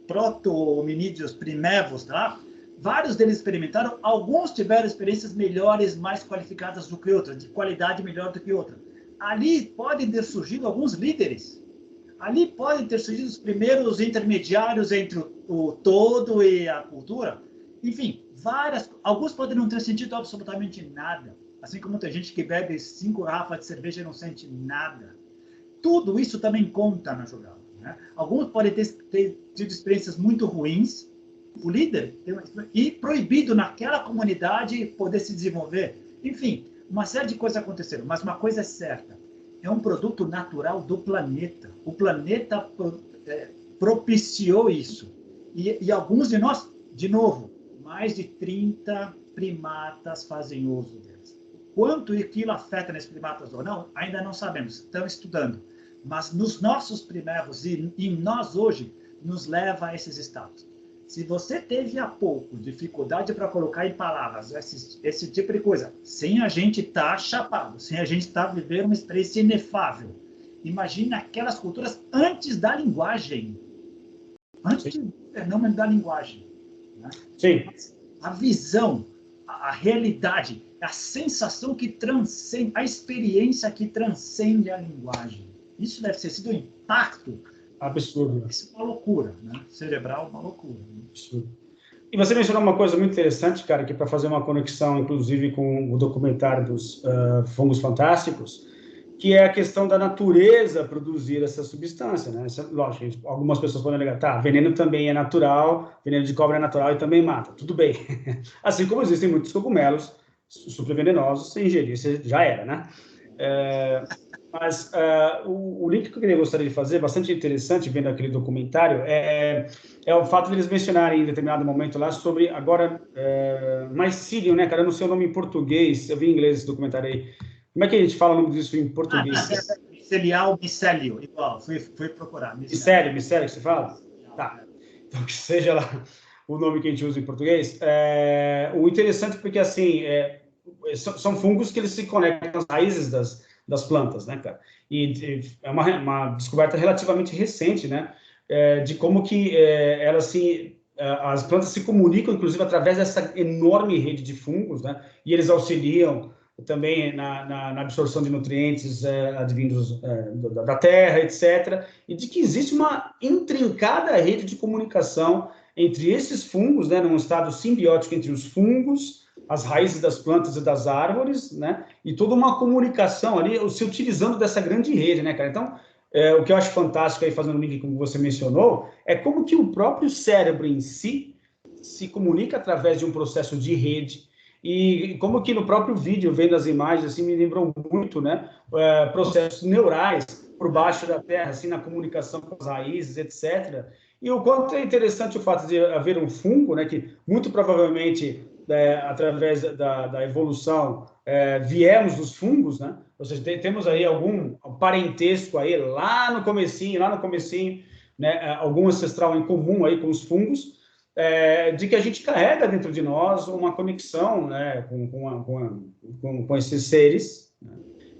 proto-hominídeos primevos lá, vários deles experimentaram, alguns tiveram experiências melhores, mais qualificadas do que outras, de qualidade melhor do que outra. Ali podem ter surgido alguns líderes. Ali podem ter surgido os primeiros intermediários entre o todo e a cultura. Enfim, alguns podem não ter sentido absolutamente nada. Assim como tem gente que bebe 5 garrafas de cerveja e não sente nada. Tudo isso também conta na jogada, né? Alguns podem ter tido experiências muito ruins, o líder, e proibido naquela comunidade poder se desenvolver. Enfim, uma série de coisas aconteceram, mas uma coisa é certa, é um produto natural do planeta. O planeta propiciou isso. E alguns de nós, de novo, mais de 30 primatas fazem uso deles. Quanto aquilo afeta nesses primatas ou não, ainda não sabemos, estamos estudando. Mas nos nossos primeiros e em nós hoje, nos leva a esses estados. Se você teve há pouco dificuldade para colocar em palavras esse tipo de coisa, sem a gente estar chapado, sem a gente estar vivendo uma experiência inefável, imagine aquelas culturas antes da linguagem, antes do fenômeno da linguagem, né?
Sim.
A visão, a realidade, a sensação que transcende, a experiência que transcende a linguagem. Isso deve ter sido um impacto
absurdo.
Isso é uma loucura, né? Cerebral, uma loucura.
Absurdo. E você mencionou uma coisa muito interessante, cara, que para fazer uma conexão, inclusive, com o documentário dos fungos fantásticos, que é a questão da natureza produzir essa substância, né? Lógico, algumas pessoas podem negar, tá, veneno também é natural, veneno de cobra é natural e também mata. Tudo bem. Assim como existem muitos cogumelos super venenosos, se ingerir, já era, né? Mas o link que eu gostaria de fazer, bastante interessante, vendo aquele documentário, é o fato de eles mencionarem em determinado momento lá sobre, agora, mycelium, né, cara? Eu não sei o nome em português, eu vi em inglês esse documentário aí. Como é que a gente fala o nome disso em português?
Micélio, igual, fui procurar.
Micélio que você fala? Tá. Então, que seja lá o nome que a gente usa em português. O interessante porque, assim, são fungos que eles se conectam às raízes das plantas, né, cara? E é uma descoberta relativamente recente, né, de como que as plantas se comunicam, inclusive, através dessa enorme rede de fungos, né, e eles auxiliam também na absorção de nutrientes advindos da terra, etc., e de que existe uma intrincada rede de comunicação entre esses fungos, né, num estado simbiótico entre os fungos, as raízes das plantas e das árvores, né? E toda uma comunicação ali, se utilizando dessa grande rede, né, cara? Então, o que eu acho fantástico aí, fazendo o link como você mencionou, é como que o próprio cérebro em si se comunica através de um processo de rede, e como que no próprio vídeo, vendo as imagens, assim, me lembrou muito, né, processos neurais por baixo da terra, assim, na comunicação com as raízes, etc. E o quanto é interessante o fato de haver um fungo, né, que muito provavelmente através da evolução, viemos dos fungos, né? Ou seja, temos aí algum parentesco aí lá no comecinho, né? Algum ancestral em comum aí com os fungos, de que a gente carrega dentro de nós uma conexão, né, com esses seres, né?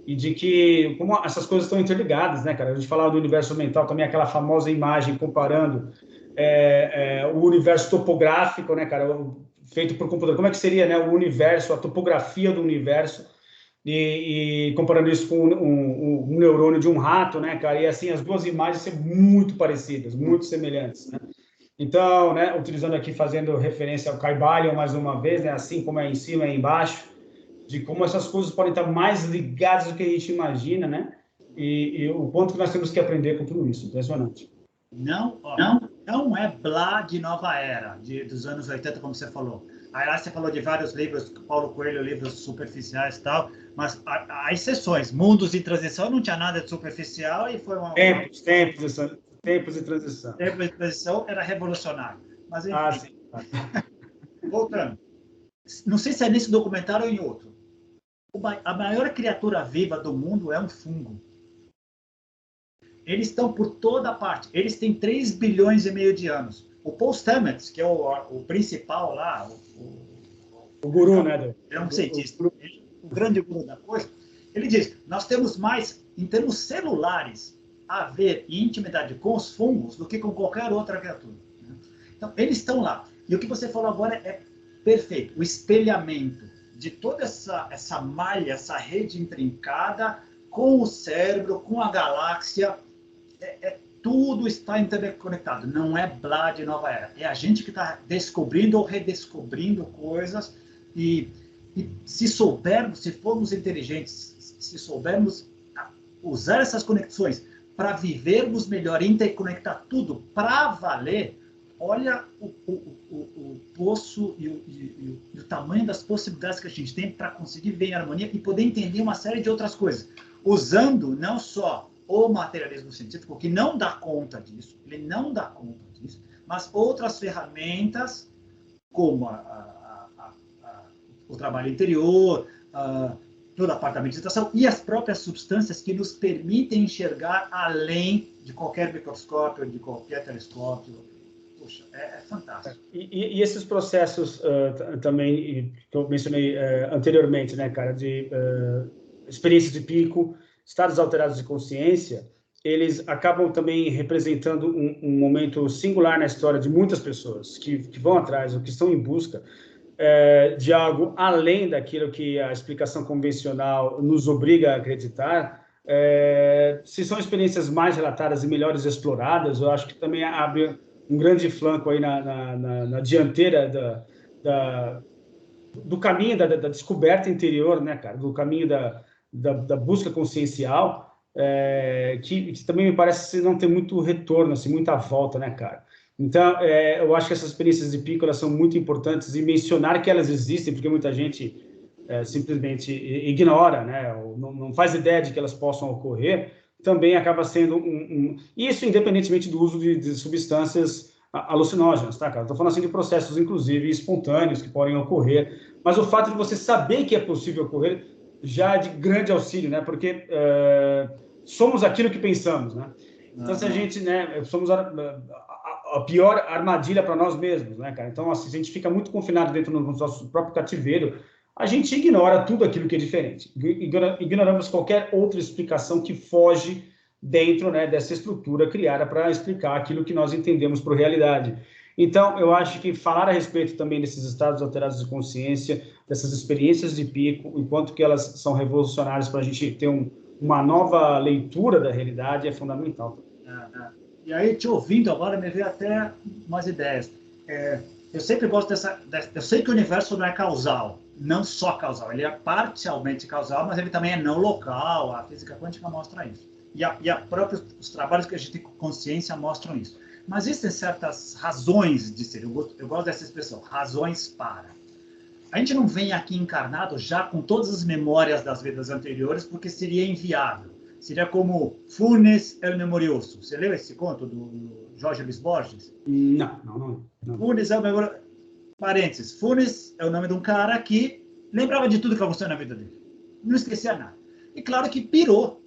E de que como essas coisas estão interligadas, né, cara? A gente falava do universo mental também, aquela famosa imagem comparando o universo topográfico, né, cara, feito por computador. Como é que seria, né, o universo, a topografia do universo, e comparando isso com um neurônio de um rato, né, cara? E assim, as duas imagens são muito parecidas, muito semelhantes, né? Então, né, utilizando aqui, fazendo referência ao Kybalion mais uma vez, né, assim como é em cima e embaixo, de como essas coisas podem estar mais ligadas do que a gente imagina, né? E o quanto que nós temos que aprender com tudo isso. Impressionante.
Não, ó, não é Blá de Nova Era, dos anos 80, como você falou. Aí lá você falou de vários livros, Paulo Coelho, livros superficiais e tal, mas há exceções. Mundos em Transição não tinha nada de superficial e foi
tempos de transição.
Tempo de transição era revolucionário. Mas, enfim,
sim.
Voltando. Não sei se é nesse documentário ou em outro. A maior criatura viva do mundo é um fungo. Eles estão por toda parte. Eles têm 3 bilhões e meio de anos. O Paul Stamets, que é o principal lá,
o guru, né?
É um cientista, o grande guru da coisa. Ele diz, nós temos mais, em termos celulares, a ver em intimidade com os fungos do que com qualquer outra criatura. Então, eles estão lá. E o que você falou agora é perfeito. O espelhamento de toda essa malha, essa rede intrincada com o cérebro, com a galáxia, tudo está interconectado. Não é Blá de Nova Era. É a gente que está descobrindo ou redescobrindo coisas e se soubermos, se formos inteligentes, se soubermos usar essas conexões para vivermos melhor, interconectar tudo para valer, olha o poço e o tamanho das possibilidades que a gente tem para conseguir ver em harmonia e poder entender uma série de outras coisas, usando não só o materialismo científico, que não dá conta disso, ele não dá conta disso, mas outras ferramentas, como o trabalho interior, toda a parte da meditação e as próprias substâncias que nos permitem enxergar além de qualquer microscópio, de qualquer telescópio. Poxa, é fantástico.
E esses processos também, que eu mencionei anteriormente, né, cara, de experiências de pico, estados alterados de consciência, eles acabam também representando um momento singular na história de muitas pessoas que vão atrás, ou que estão em busca de algo além daquilo que a explicação convencional nos obriga a acreditar. Se são experiências mais relatadas e melhores exploradas, eu acho que também abre um grande flanco aí na dianteira do caminho da descoberta interior, né, cara? Do caminho da busca consciencial, que também me parece não ter muito retorno, assim, muita volta, né, cara? Então, eu acho que essas experiências de pico elas são muito importantes e mencionar que elas existem, porque muita gente simplesmente ignora, né? Ou não faz ideia de que elas possam ocorrer, também acaba sendo Isso independentemente do uso de substâncias alucinógenas, tá, cara? Estou falando assim de processos, inclusive, espontâneos que podem ocorrer, mas o fato de você saber que é possível ocorrer já é de grande auxílio, né? Porque somos aquilo que pensamos, né? Então, se a gente, né, somos a pior armadilha para nós mesmos, né, cara? Então, assim, se a gente fica muito confinado dentro do nosso próprio cativeiro, a gente ignora tudo aquilo que é diferente. Ignoramos qualquer outra explicação que foge dentro, né, dessa estrutura criada para explicar aquilo que nós entendemos por realidade. Então, eu acho que falar a respeito também desses estados alterados de consciência, dessas experiências de pico, enquanto que elas são revolucionárias para a gente ter uma nova leitura da realidade, é fundamental.
E aí, te ouvindo agora, me veio até umas ideias. Eu sempre gosto eu sei que o universo não é causal, não só causal, ele é parcialmente causal, mas ele também é não local, a física quântica mostra isso. Os trabalhos que a gente tem com consciência mostram isso. Mas existem certas razões de ser, eu gosto dessa expressão, razões para. A gente não vem aqui encarnado já com todas as memórias das vidas anteriores, porque seria inviável. Seria como Funes el Memorioso. Você leu esse conto do Jorge Luis Borges?
Não.
Funes é o memorioso. Parênteses. Funes é o nome de um cara que lembrava de tudo que aconteceu na vida dele. Não esquecia nada. E claro que pirou,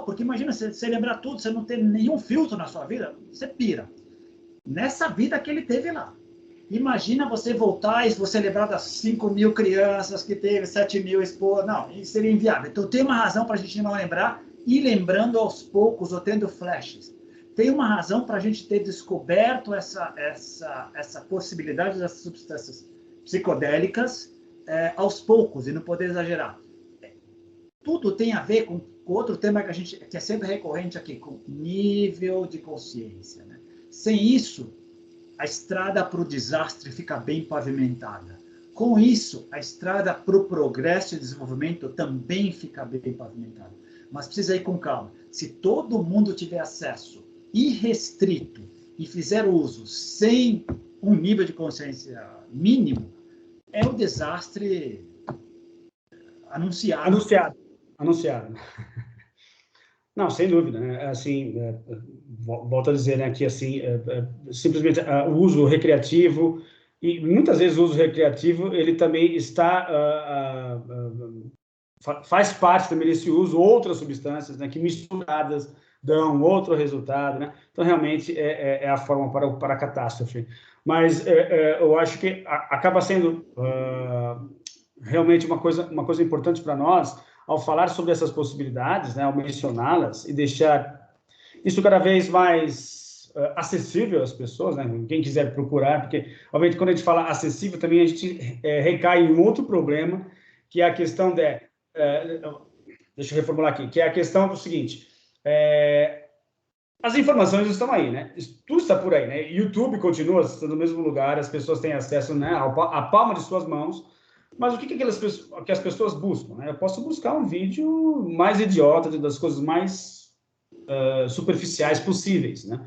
porque imagina, você lembrar tudo, você não ter nenhum filtro na sua vida, você pira. Nessa vida que ele teve lá. Imagina você voltar e você lembrar das 5.000 crianças que teve, 7.000 esposas. Não, isso seria inviável. Então tem uma razão para a gente não lembrar e lembrando aos poucos ou tendo flashes. Tem uma razão para a gente ter descoberto essa possibilidade das substâncias psicodélicas aos poucos e não poder exagerar. tudo tem a ver com outro tema que é sempre recorrente aqui, com nível de consciência, né? Sem isso, a estrada para o desastre fica bem pavimentada. Com isso, a estrada para o progresso e desenvolvimento também fica bem pavimentada. Mas precisa ir com calma. Se todo mundo tiver acesso irrestrito e fizer uso sem um nível de consciência mínimo, é o desastre anunciado.
Anunciado. Não, sem dúvida, né? Assim, volto a dizer, né, que assim, simplesmente o uso recreativo, e muitas vezes o uso recreativo, ele também faz parte também desse uso outras substâncias, né, que misturadas dão outro resultado, né? Então, realmente, é a forma para a catástrofe. Mas eu acho que acaba sendo realmente uma coisa importante para nós, ao falar sobre essas possibilidades, né, ao mencioná-las e deixar isso cada vez mais acessível às pessoas, né, quem quiser procurar, porque, obviamente, quando a gente fala acessível, também a gente recai em um outro problema, que é a questão deixa eu reformular aqui, que é a questão do seguinte, as informações estão aí, né? Tudo está por aí, né? YouTube continua estando no mesmo lugar, as pessoas têm acesso, né, à palma de suas mãos, mas o que as pessoas buscam, né? Eu posso buscar um vídeo mais idiota, das coisas mais superficiais possíveis, né?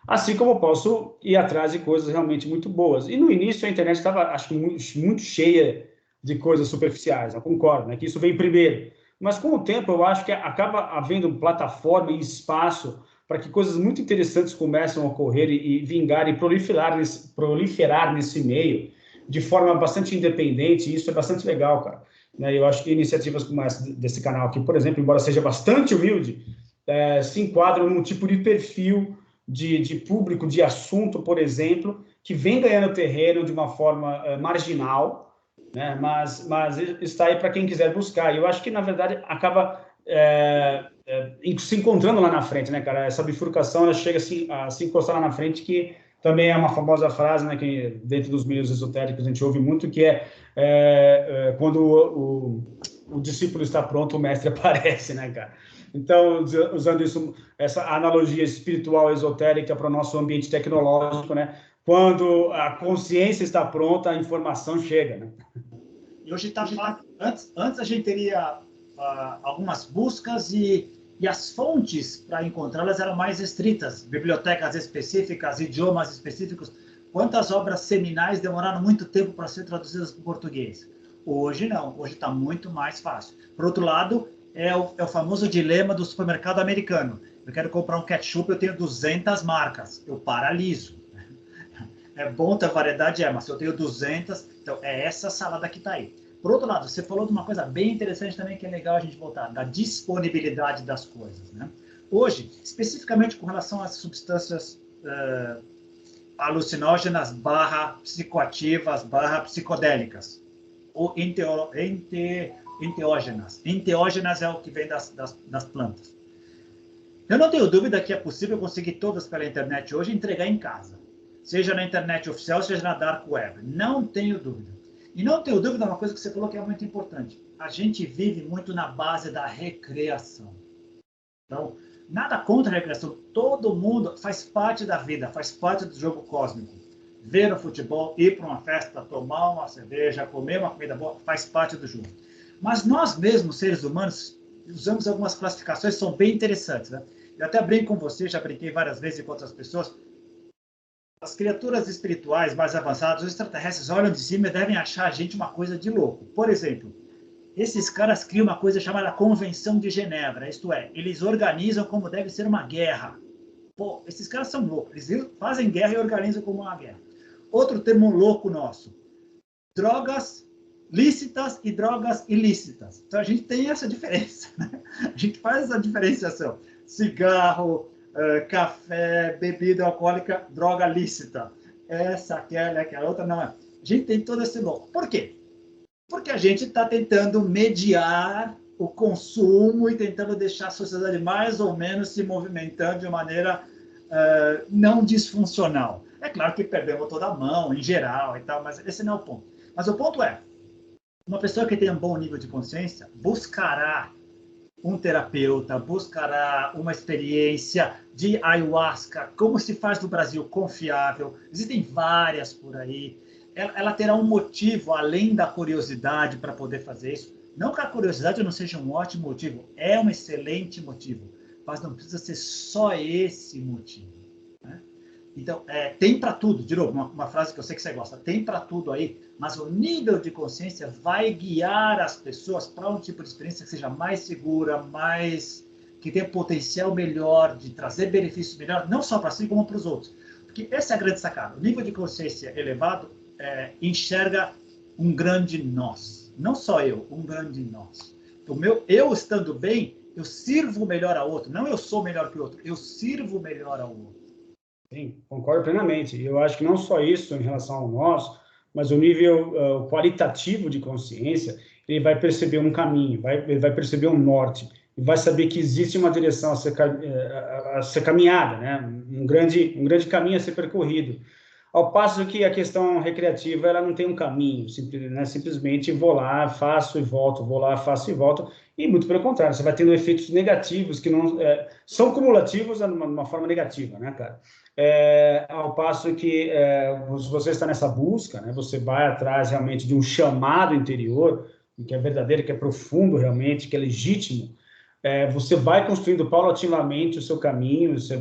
Assim como eu posso ir atrás de coisas realmente muito boas. E no início a internet estava, acho que, muito cheia de coisas superficiais, eu concordo, né? Que isso veio primeiro. Mas com o tempo eu acho que acaba havendo plataforma e espaço para que coisas muito interessantes comecem a ocorrer e vingar e proliferar nesse meio de forma bastante independente, e isso é bastante legal, cara. Né? Eu acho que iniciativas como essa desse canal aqui, por exemplo, embora seja bastante humilde, se enquadram num tipo de perfil de público, de assunto, por exemplo, que vem ganhando terreno de uma forma marginal, né? Mas está aí para quem quiser buscar. E eu acho que, na verdade, acaba se encontrando lá na frente, né, cara? Essa bifurcação, ela chega a se encostar lá na frente, que também é uma famosa frase, né, que dentro dos meios esotéricos a gente ouve muito, que quando o discípulo está pronto, o mestre aparece, né, cara? Então, usando essa analogia espiritual esotérica para o nosso ambiente tecnológico, né? Quando a consciência está pronta, a informação chega, né?
E hoje está fácil. Antes a gente teria algumas buscas e as fontes para encontrá-las eram mais restritas, bibliotecas específicas, idiomas específicos. Quantas obras seminais demoraram muito tempo para ser traduzidas para o português? Hoje não, hoje está muito mais fácil. Por outro lado, é o famoso dilema do supermercado americano. Eu quero comprar um ketchup, eu tenho 200 marcas, eu paraliso. É bom ter variedade, mas se eu tenho 200, então é essa salada que está aí. Por outro lado, você falou de uma coisa bem interessante também, que é legal a gente voltar, da disponibilidade das coisas, né? Hoje, especificamente com relação às substâncias alucinógenas / psicoativas / psicodélicas, ou enteógenas. Enteógenas é o que vem das plantas. Eu não tenho dúvida que é possível conseguir todas pela internet hoje e entregar em casa. Seja na internet oficial, seja na dark web. Não tenho dúvida. E não tenho dúvida, uma coisa que você falou que é muito importante. A gente vive muito na base da recreação. Então, nada contra a recreação. Todo mundo faz parte da vida, faz parte do jogo cósmico. Ver o futebol, ir para uma festa, tomar uma cerveja, comer uma comida boa, faz parte do jogo. Mas nós mesmos, seres humanos, usamos algumas classificações que são bem interessantes, né? Eu até brinco com você, já brinquei várias vezes com outras pessoas. As criaturas espirituais mais avançadas, os extraterrestres, olham de cima e devem achar a gente uma coisa de louco. Por exemplo, esses caras criam uma coisa chamada Convenção de Genebra, isto é, eles organizam como deve ser uma guerra. Pô, esses caras são loucos, eles fazem guerra e organizam como uma guerra. Outro termo louco nosso, drogas lícitas e drogas ilícitas. Então a gente tem essa diferença, né? A gente faz essa diferenciação. Cigarro, café, bebida alcoólica, droga lícita. Essa, aquela outra, não é. A gente tem todo esse louco. Por quê? Porque a gente está tentando mediar o consumo e tentando deixar a sociedade mais ou menos se movimentando de maneira não disfuncional. É claro que perdemos toda a mão, em geral, e tal, mas esse não é o ponto. Mas o ponto é, uma pessoa que tem um bom nível de consciência buscará um terapeuta buscará uma experiência de ayahuasca, como se faz no Brasil, confiável. Existem várias por aí. Ela terá um motivo além da curiosidade para poder fazer isso. Não que a curiosidade não seja um ótimo motivo, é um excelente motivo, mas não precisa ser só esse motivo, né? Então, tem para tudo. De novo, uma frase que eu sei que você gosta, tem para tudo aí, mas o nível de consciência vai guiar as pessoas para um tipo de experiência que seja mais segura, que tenha potencial melhor, de trazer benefícios melhor, não só para si, como para os outros. Porque essa é a grande sacada. O nível de consciência elevado enxerga um grande nós. Não só eu, um grande nós. Então, eu estando bem, eu sirvo melhor ao outro. Não eu sou melhor que o outro, eu sirvo melhor ao outro.
Sim, concordo plenamente. Eu acho que não só isso em relação ao nós, mas o nível qualitativo de consciência, ele vai perceber um caminho, ele vai perceber um norte, e vai saber que existe uma direção a ser caminhada, né? Um grande caminho a ser percorrido. Ao passo que a questão recreativa, ela não tem um caminho, né? Simplesmente vou lá, faço e volto, vou lá, faço e volto, e muito pelo contrário, você vai tendo efeitos negativos que não são cumulativos de uma forma negativa, né, cara? Ao passo que se você está nessa busca, né, você vai atrás realmente de um chamado interior, que é verdadeiro, que é profundo realmente, que é legítimo, você vai construindo paulatinamente o seu caminho, você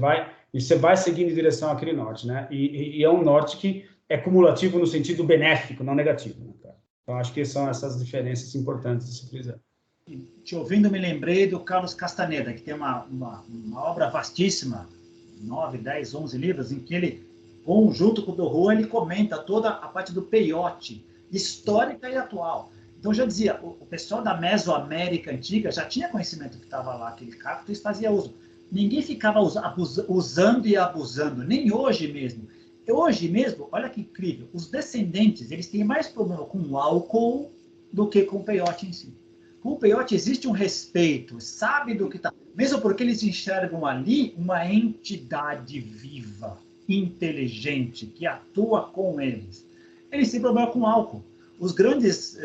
vai seguindo em direção àquele norte, né? E é um norte que é cumulativo no sentido benéfico, não negativo, né, cara? Então, acho que são essas diferenças importantes de se frisar.
Te ouvindo, me lembrei do Carlos Castaneda, que tem uma obra vastíssima, 9, 10, 11 livros, em que ele, junto com o do Juan, ele comenta toda a parte do peiote, histórica e atual. Então, já dizia, o pessoal da Mesoamérica antiga já tinha conhecimento que estava lá, aquele cactus fazia uso. Ninguém ficava usando e abusando, nem hoje mesmo. Hoje mesmo, olha que incrível, os descendentes, eles têm mais problema com o álcool do que com o peiote em si. Com o peiote existe um respeito, sabe do que está... Mesmo porque eles enxergam ali uma entidade viva, inteligente, que atua com eles. Eles têm problema com álcool. Os grandes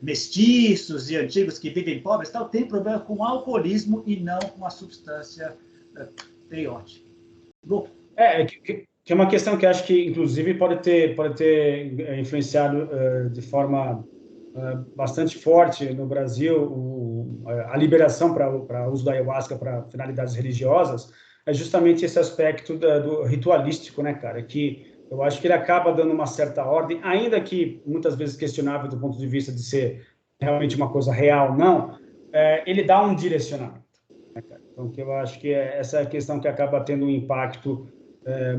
mestiços e antigos que vivem pobres têm problema com o alcoolismo e não com a substância peiote.
Que é uma questão que acho que, inclusive, pode ter influenciado de forma bastante forte no Brasil a liberação para uso da ayahuasca para finalidades religiosas, é justamente esse aspecto do ritualístico, né, cara? Que eu acho que ele acaba dando uma certa ordem, ainda que muitas vezes questionável do ponto de vista de ser realmente uma coisa real, não, ele dá um direcionamento, né, cara? Então, que eu acho que essa questão que acaba tendo um impacto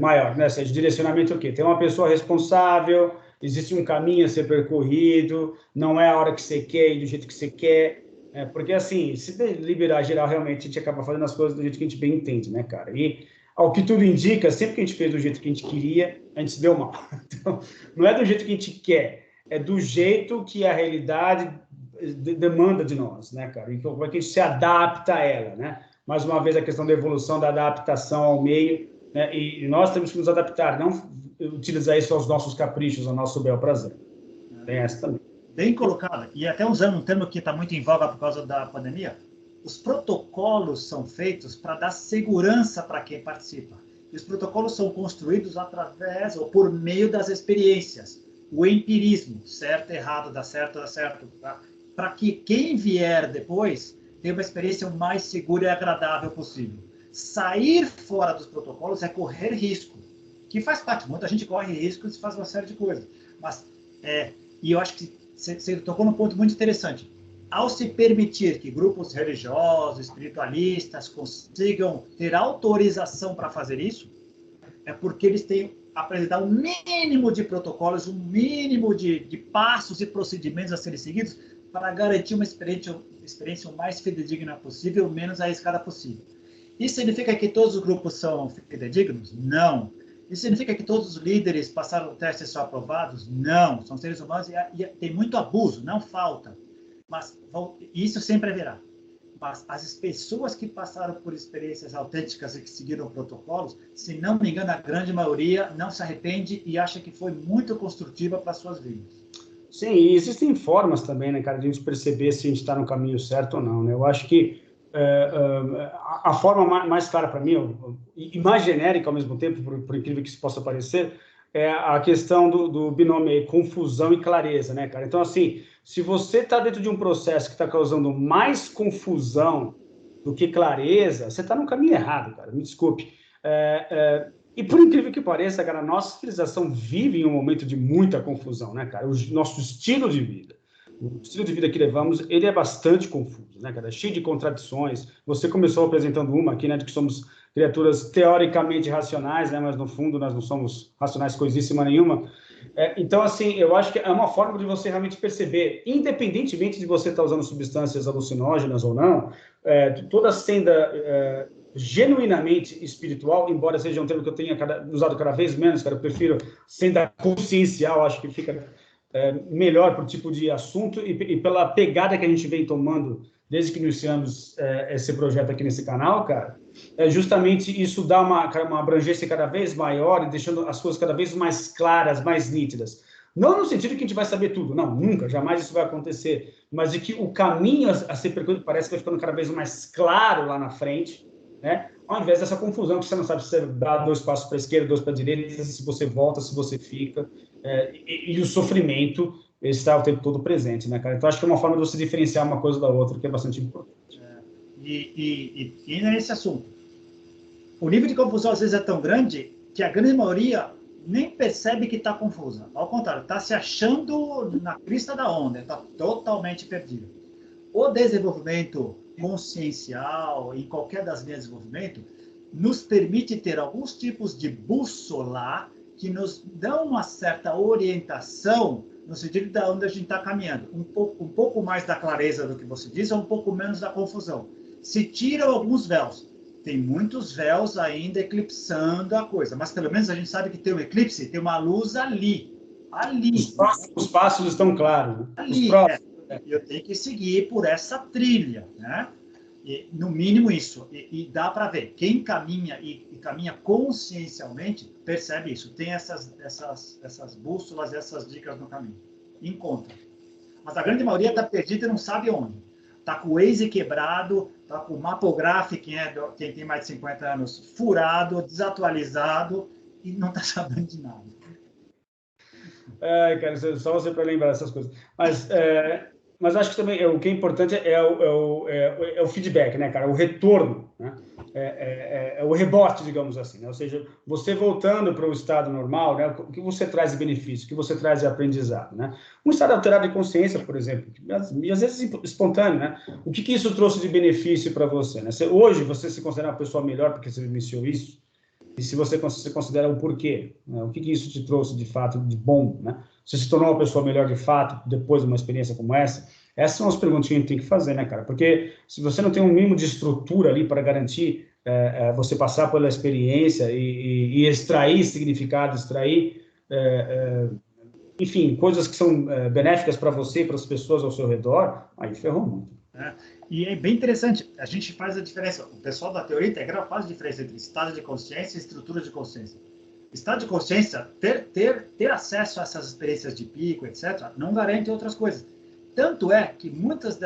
maior, né? Seja, direcionamento o quê? Tem uma pessoa responsável, existe um caminho a ser percorrido, não é a hora que você quer e do jeito que você quer, porque assim, se liberar geral, realmente a gente acaba fazendo as coisas do jeito que a gente bem entende, né, cara? E ao que tudo indica, sempre que a gente fez do jeito que a gente queria, a gente se deu mal. Então, não é do jeito que a gente quer, é do jeito que a realidade demanda de nós, né, cara? Então, como é que a gente se adapta a ela, né? Mais uma vez, a questão da evolução, da adaptação ao meio, né? E nós temos que nos adaptar, não utilizar isso aos nossos caprichos, ao nosso bel prazer. Tem essa também.
Bem colocada. E até usando um termo que está muito em voga por causa da pandemia, os protocolos são feitos para dar segurança para quem participa. E os protocolos são construídos através ou por meio das experiências. O empirismo, certo, errado, dá certo, para que quem vier depois tenha uma experiência o mais segura e agradável possível. Sair fora dos protocolos é correr risco, que faz parte. Muita gente corre riscos e faz uma série de coisas. Mas, e eu acho que você tocou num ponto muito interessante. Ao se permitir que grupos religiosos, espiritualistas consigam ter autorização para fazer isso, é porque eles têm apresentar um mínimo de protocolos, um mínimo de passos e procedimentos a serem seguidos para garantir uma experiência o mais fidedigna possível, menos arriscada possível. Isso significa que todos os grupos são fidedignos? Não. Isso significa que todos os líderes passaram o teste e são aprovados? Não. São seres humanos e tem muito abuso, não falta. Mas isso sempre haverá. Mas as pessoas que passaram por experiências autênticas e que seguiram protocolos, se não me engano, a grande maioria não se arrepende e acha que foi muito construtiva para suas vidas.
Sim, e existem formas também, né, cara, de a gente perceber se a gente está no caminho certo ou não, né? Eu acho que a forma mais clara para mim, e mais genérica ao mesmo tempo, por incrível que isso possa parecer, é a questão do binômio aí, confusão e clareza, né, cara? Então, assim, se você está dentro de um processo que está causando mais confusão do que clareza, você está no caminho errado, cara, me desculpe. E por incrível que pareça, cara, a nossa civilização vive em um momento de muita confusão, né, cara? O nosso estilo de vida, o estilo de vida que levamos, ele é bastante confuso, né, cara? Cheio de contradições. Você começou apresentando uma aqui, né, de que somos criaturas teoricamente racionais, né, mas no fundo nós não somos racionais coisíssima nenhuma. Então, assim, eu acho que é uma forma de você realmente perceber, independentemente de você estar usando substâncias alucinógenas ou não, toda a senda genuinamente espiritual, embora seja um termo que eu tenha usado cada vez menos, cara, eu prefiro senda consciencial, acho que fica melhor para o tipo de assunto e pela pegada que a gente vem tomando desde que iniciamos esse projeto aqui nesse canal, cara, justamente isso dá uma abrangência cada vez maior e deixando as coisas cada vez mais claras, mais nítidas. Não no sentido que a gente vai saber tudo, não, nunca, jamais isso vai acontecer, mas de que o caminho a ser percorrido parece que vai ficando cada vez mais claro lá na frente, né? Ao invés dessa confusão que você não sabe se você dá 2 passos para a esquerda, 2 para a direita, se você volta, se você fica, e o sofrimento está o tempo todo presente, né, cara? Então, acho que é uma forma de você diferenciar uma coisa da outra, que é bastante importante.
E nesse assunto, o nível de confusão às vezes é tão grande que a grande maioria nem percebe que está confusa. Ao contrário, está se achando na crista da onda, está totalmente perdido. O desenvolvimento consciencial, em qualquer das linhas de desenvolvimento, nos permite ter alguns tipos de bússola que nos dão uma certa orientação no sentido de onde a gente está caminhando. Um pouco mais da clareza do que você diz, ou um pouco menos da confusão. Se tiram alguns véus. Tem muitos véus ainda eclipsando a coisa, mas pelo menos a gente sabe que tem um eclipse, tem uma luz ali. Ali.
Os passos estão claros.
Ali. Eu tenho que seguir por essa trilha, né? E, no mínimo isso. E dá para ver. Quem caminha e caminha consciencialmente percebe isso. Tem essas bússolas, essas dicas no caminho. Encontra. Mas a grande maioria está perdida e não sabe onde. Está com o Waze quebrado, está com o Mapograph, quem tem mais de 50 anos, furado, desatualizado e não está sabendo de nada.
Cara, só você para lembrar essas coisas. Mas acho que também o que é importante é o feedback, né, cara? O retorno, né? O rebote, digamos assim, né? Ou seja, você voltando para o estado normal, né? O que você traz de benefício, o que você traz de aprendizado, né? Um estado alterado de consciência, por exemplo, e às vezes espontâneo, né? O que isso trouxe de benefício para você, né? Hoje você se considera uma pessoa melhor porque você vivenciou isso? E se você considera o porquê, né? O que isso te trouxe de fato de bom, né? Você se tornou uma pessoa melhor de fato depois de uma experiência como essa? Essas são as perguntas que a gente tem que fazer, né, cara? Porque se você não tem um mínimo de estrutura ali para garantir você passar pela experiência e extrair significado, enfim, coisas que são benéficas para você e para as pessoas ao seu redor, aí ferrou muito.
E é bem interessante, a gente faz a diferença, o pessoal da teoria integral faz a diferença entre estado de consciência e estrutura de consciência. Estado de consciência, ter acesso a essas experiências de pico, etc., não garante outras coisas. Tanto é que muitas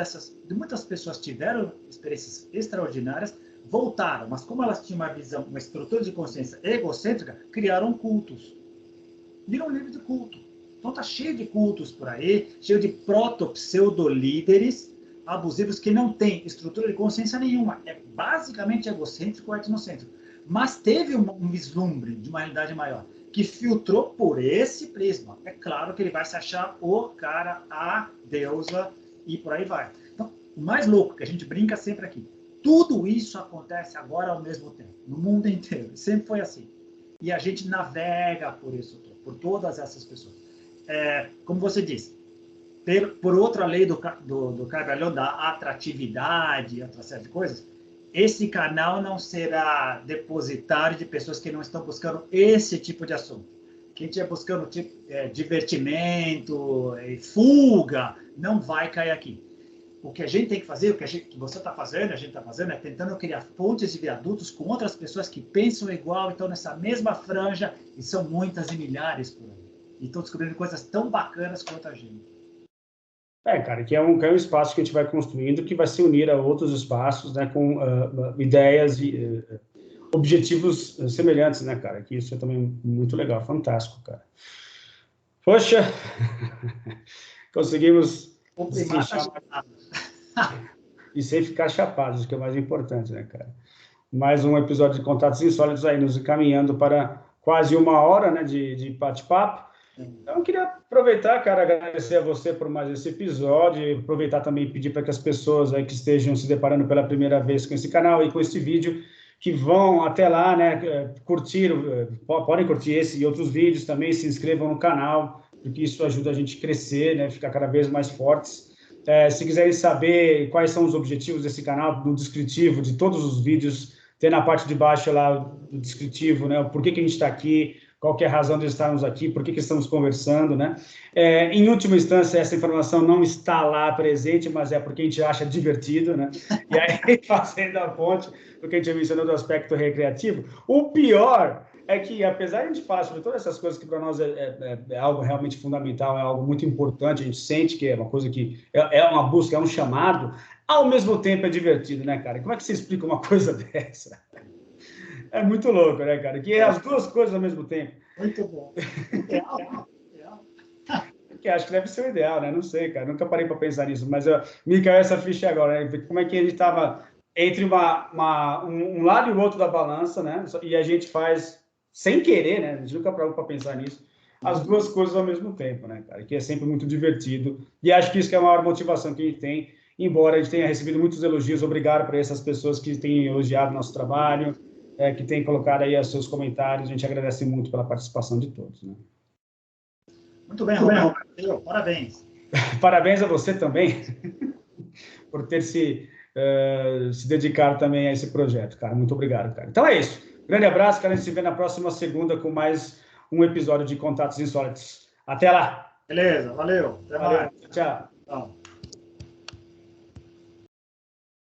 pessoas tiveram experiências extraordinárias, voltaram, mas como elas tinham uma visão, uma estrutura de consciência egocêntrica, criaram cultos. Viram um livro de culto. Então está cheio de cultos por aí, cheio de proto-pseudo-líderes abusivos que não têm estrutura de consciência nenhuma. É basicamente egocêntrico ou etnocêntrico. Mas teve um vislumbre de uma realidade maior, que filtrou por esse prisma. É claro que ele vai se achar o cara, a deusa, e por aí vai. Então, o mais louco, que a gente brinca sempre aqui, tudo isso acontece agora ao mesmo tempo, no mundo inteiro. Sempre foi assim. E a gente navega por isso, por todas essas pessoas. Como você disse, por outra lei do Carvalhon, da atratividade, outra série de coisas, esse canal não será depositário de pessoas que não estão buscando esse tipo de assunto. Quem estiver buscando divertimento, fuga, não vai cair aqui. O que a gente tem que fazer, o que você está fazendo, a gente está fazendo, é tentando criar pontes de viadutos com outras pessoas que pensam igual, estão nessa mesma franja, e são muitas e milhares por aí. E estão descobrindo coisas tão bacanas quanto a gente.
Cara, que é um espaço que a gente vai construindo, que vai se unir a outros espaços, né, com ideias e objetivos semelhantes, né, cara? Que isso é também muito legal, fantástico, cara. Poxa, conseguimos destrinchar e sem ficar chapados, que é o mais importante, né, cara? Mais um episódio de Contatos Insólitos aí, nos encaminhando para quase 1 hora, né, de bate-papo. Então, eu queria aproveitar, cara, agradecer a você por mais esse episódio, aproveitar também e pedir para que as pessoas aí que estejam se deparando pela primeira vez com esse canal e com esse vídeo, que vão até lá, né, podem curtir esse e outros vídeos também, se inscrevam no canal, porque isso ajuda a gente a crescer, né, ficar cada vez mais fortes. Se quiserem saber quais são os objetivos desse canal, no descritivo de todos os vídeos, tem na parte de baixo lá do descritivo, né, por que a gente está aqui, qual que é a razão de estarmos aqui, por que estamos conversando, né? Em última instância, essa informação não está lá presente, mas é porque a gente acha divertido, né? E aí, fazendo a ponte do que a gente mencionou do aspecto recreativo, o pior é que, apesar de a gente falar sobre todas essas coisas que para nós é algo realmente fundamental, é algo muito importante, a gente sente que é uma coisa que é uma busca, é um chamado, ao mesmo tempo é divertido, né, cara? Como é que você explica uma coisa dessa? É muito louco, né, cara? Que é as duas coisas ao mesmo tempo.
Muito bom. Ideal.
Que acho que deve ser o ideal, né? Não sei, cara. Nunca parei para pensar nisso, mas me caiu essa ficha agora, né? Como é que a gente estava entre um lado e o outro da balança, né? E a gente faz sem querer, né? A gente nunca parou para pensar nisso. As duas coisas ao mesmo tempo, né, cara? Que é sempre muito divertido. E acho que isso que é a maior motivação que a gente tem, embora a gente tenha recebido muitos elogios. Obrigado para essas pessoas que têm elogiado nosso trabalho, que têm colocado aí os seus comentários. A gente agradece muito pela participação de todos, né?
Muito bem, Roberto. Parabéns.
Parabéns a você também por ter se dedicado também a esse projeto, cara. Muito obrigado, cara. Então é isso. Grande abraço, cara. A gente se vê na próxima segunda com mais um episódio de Contatos Insólitos. Até lá.
Beleza, valeu. Até mais.
Tchau.
Tchau.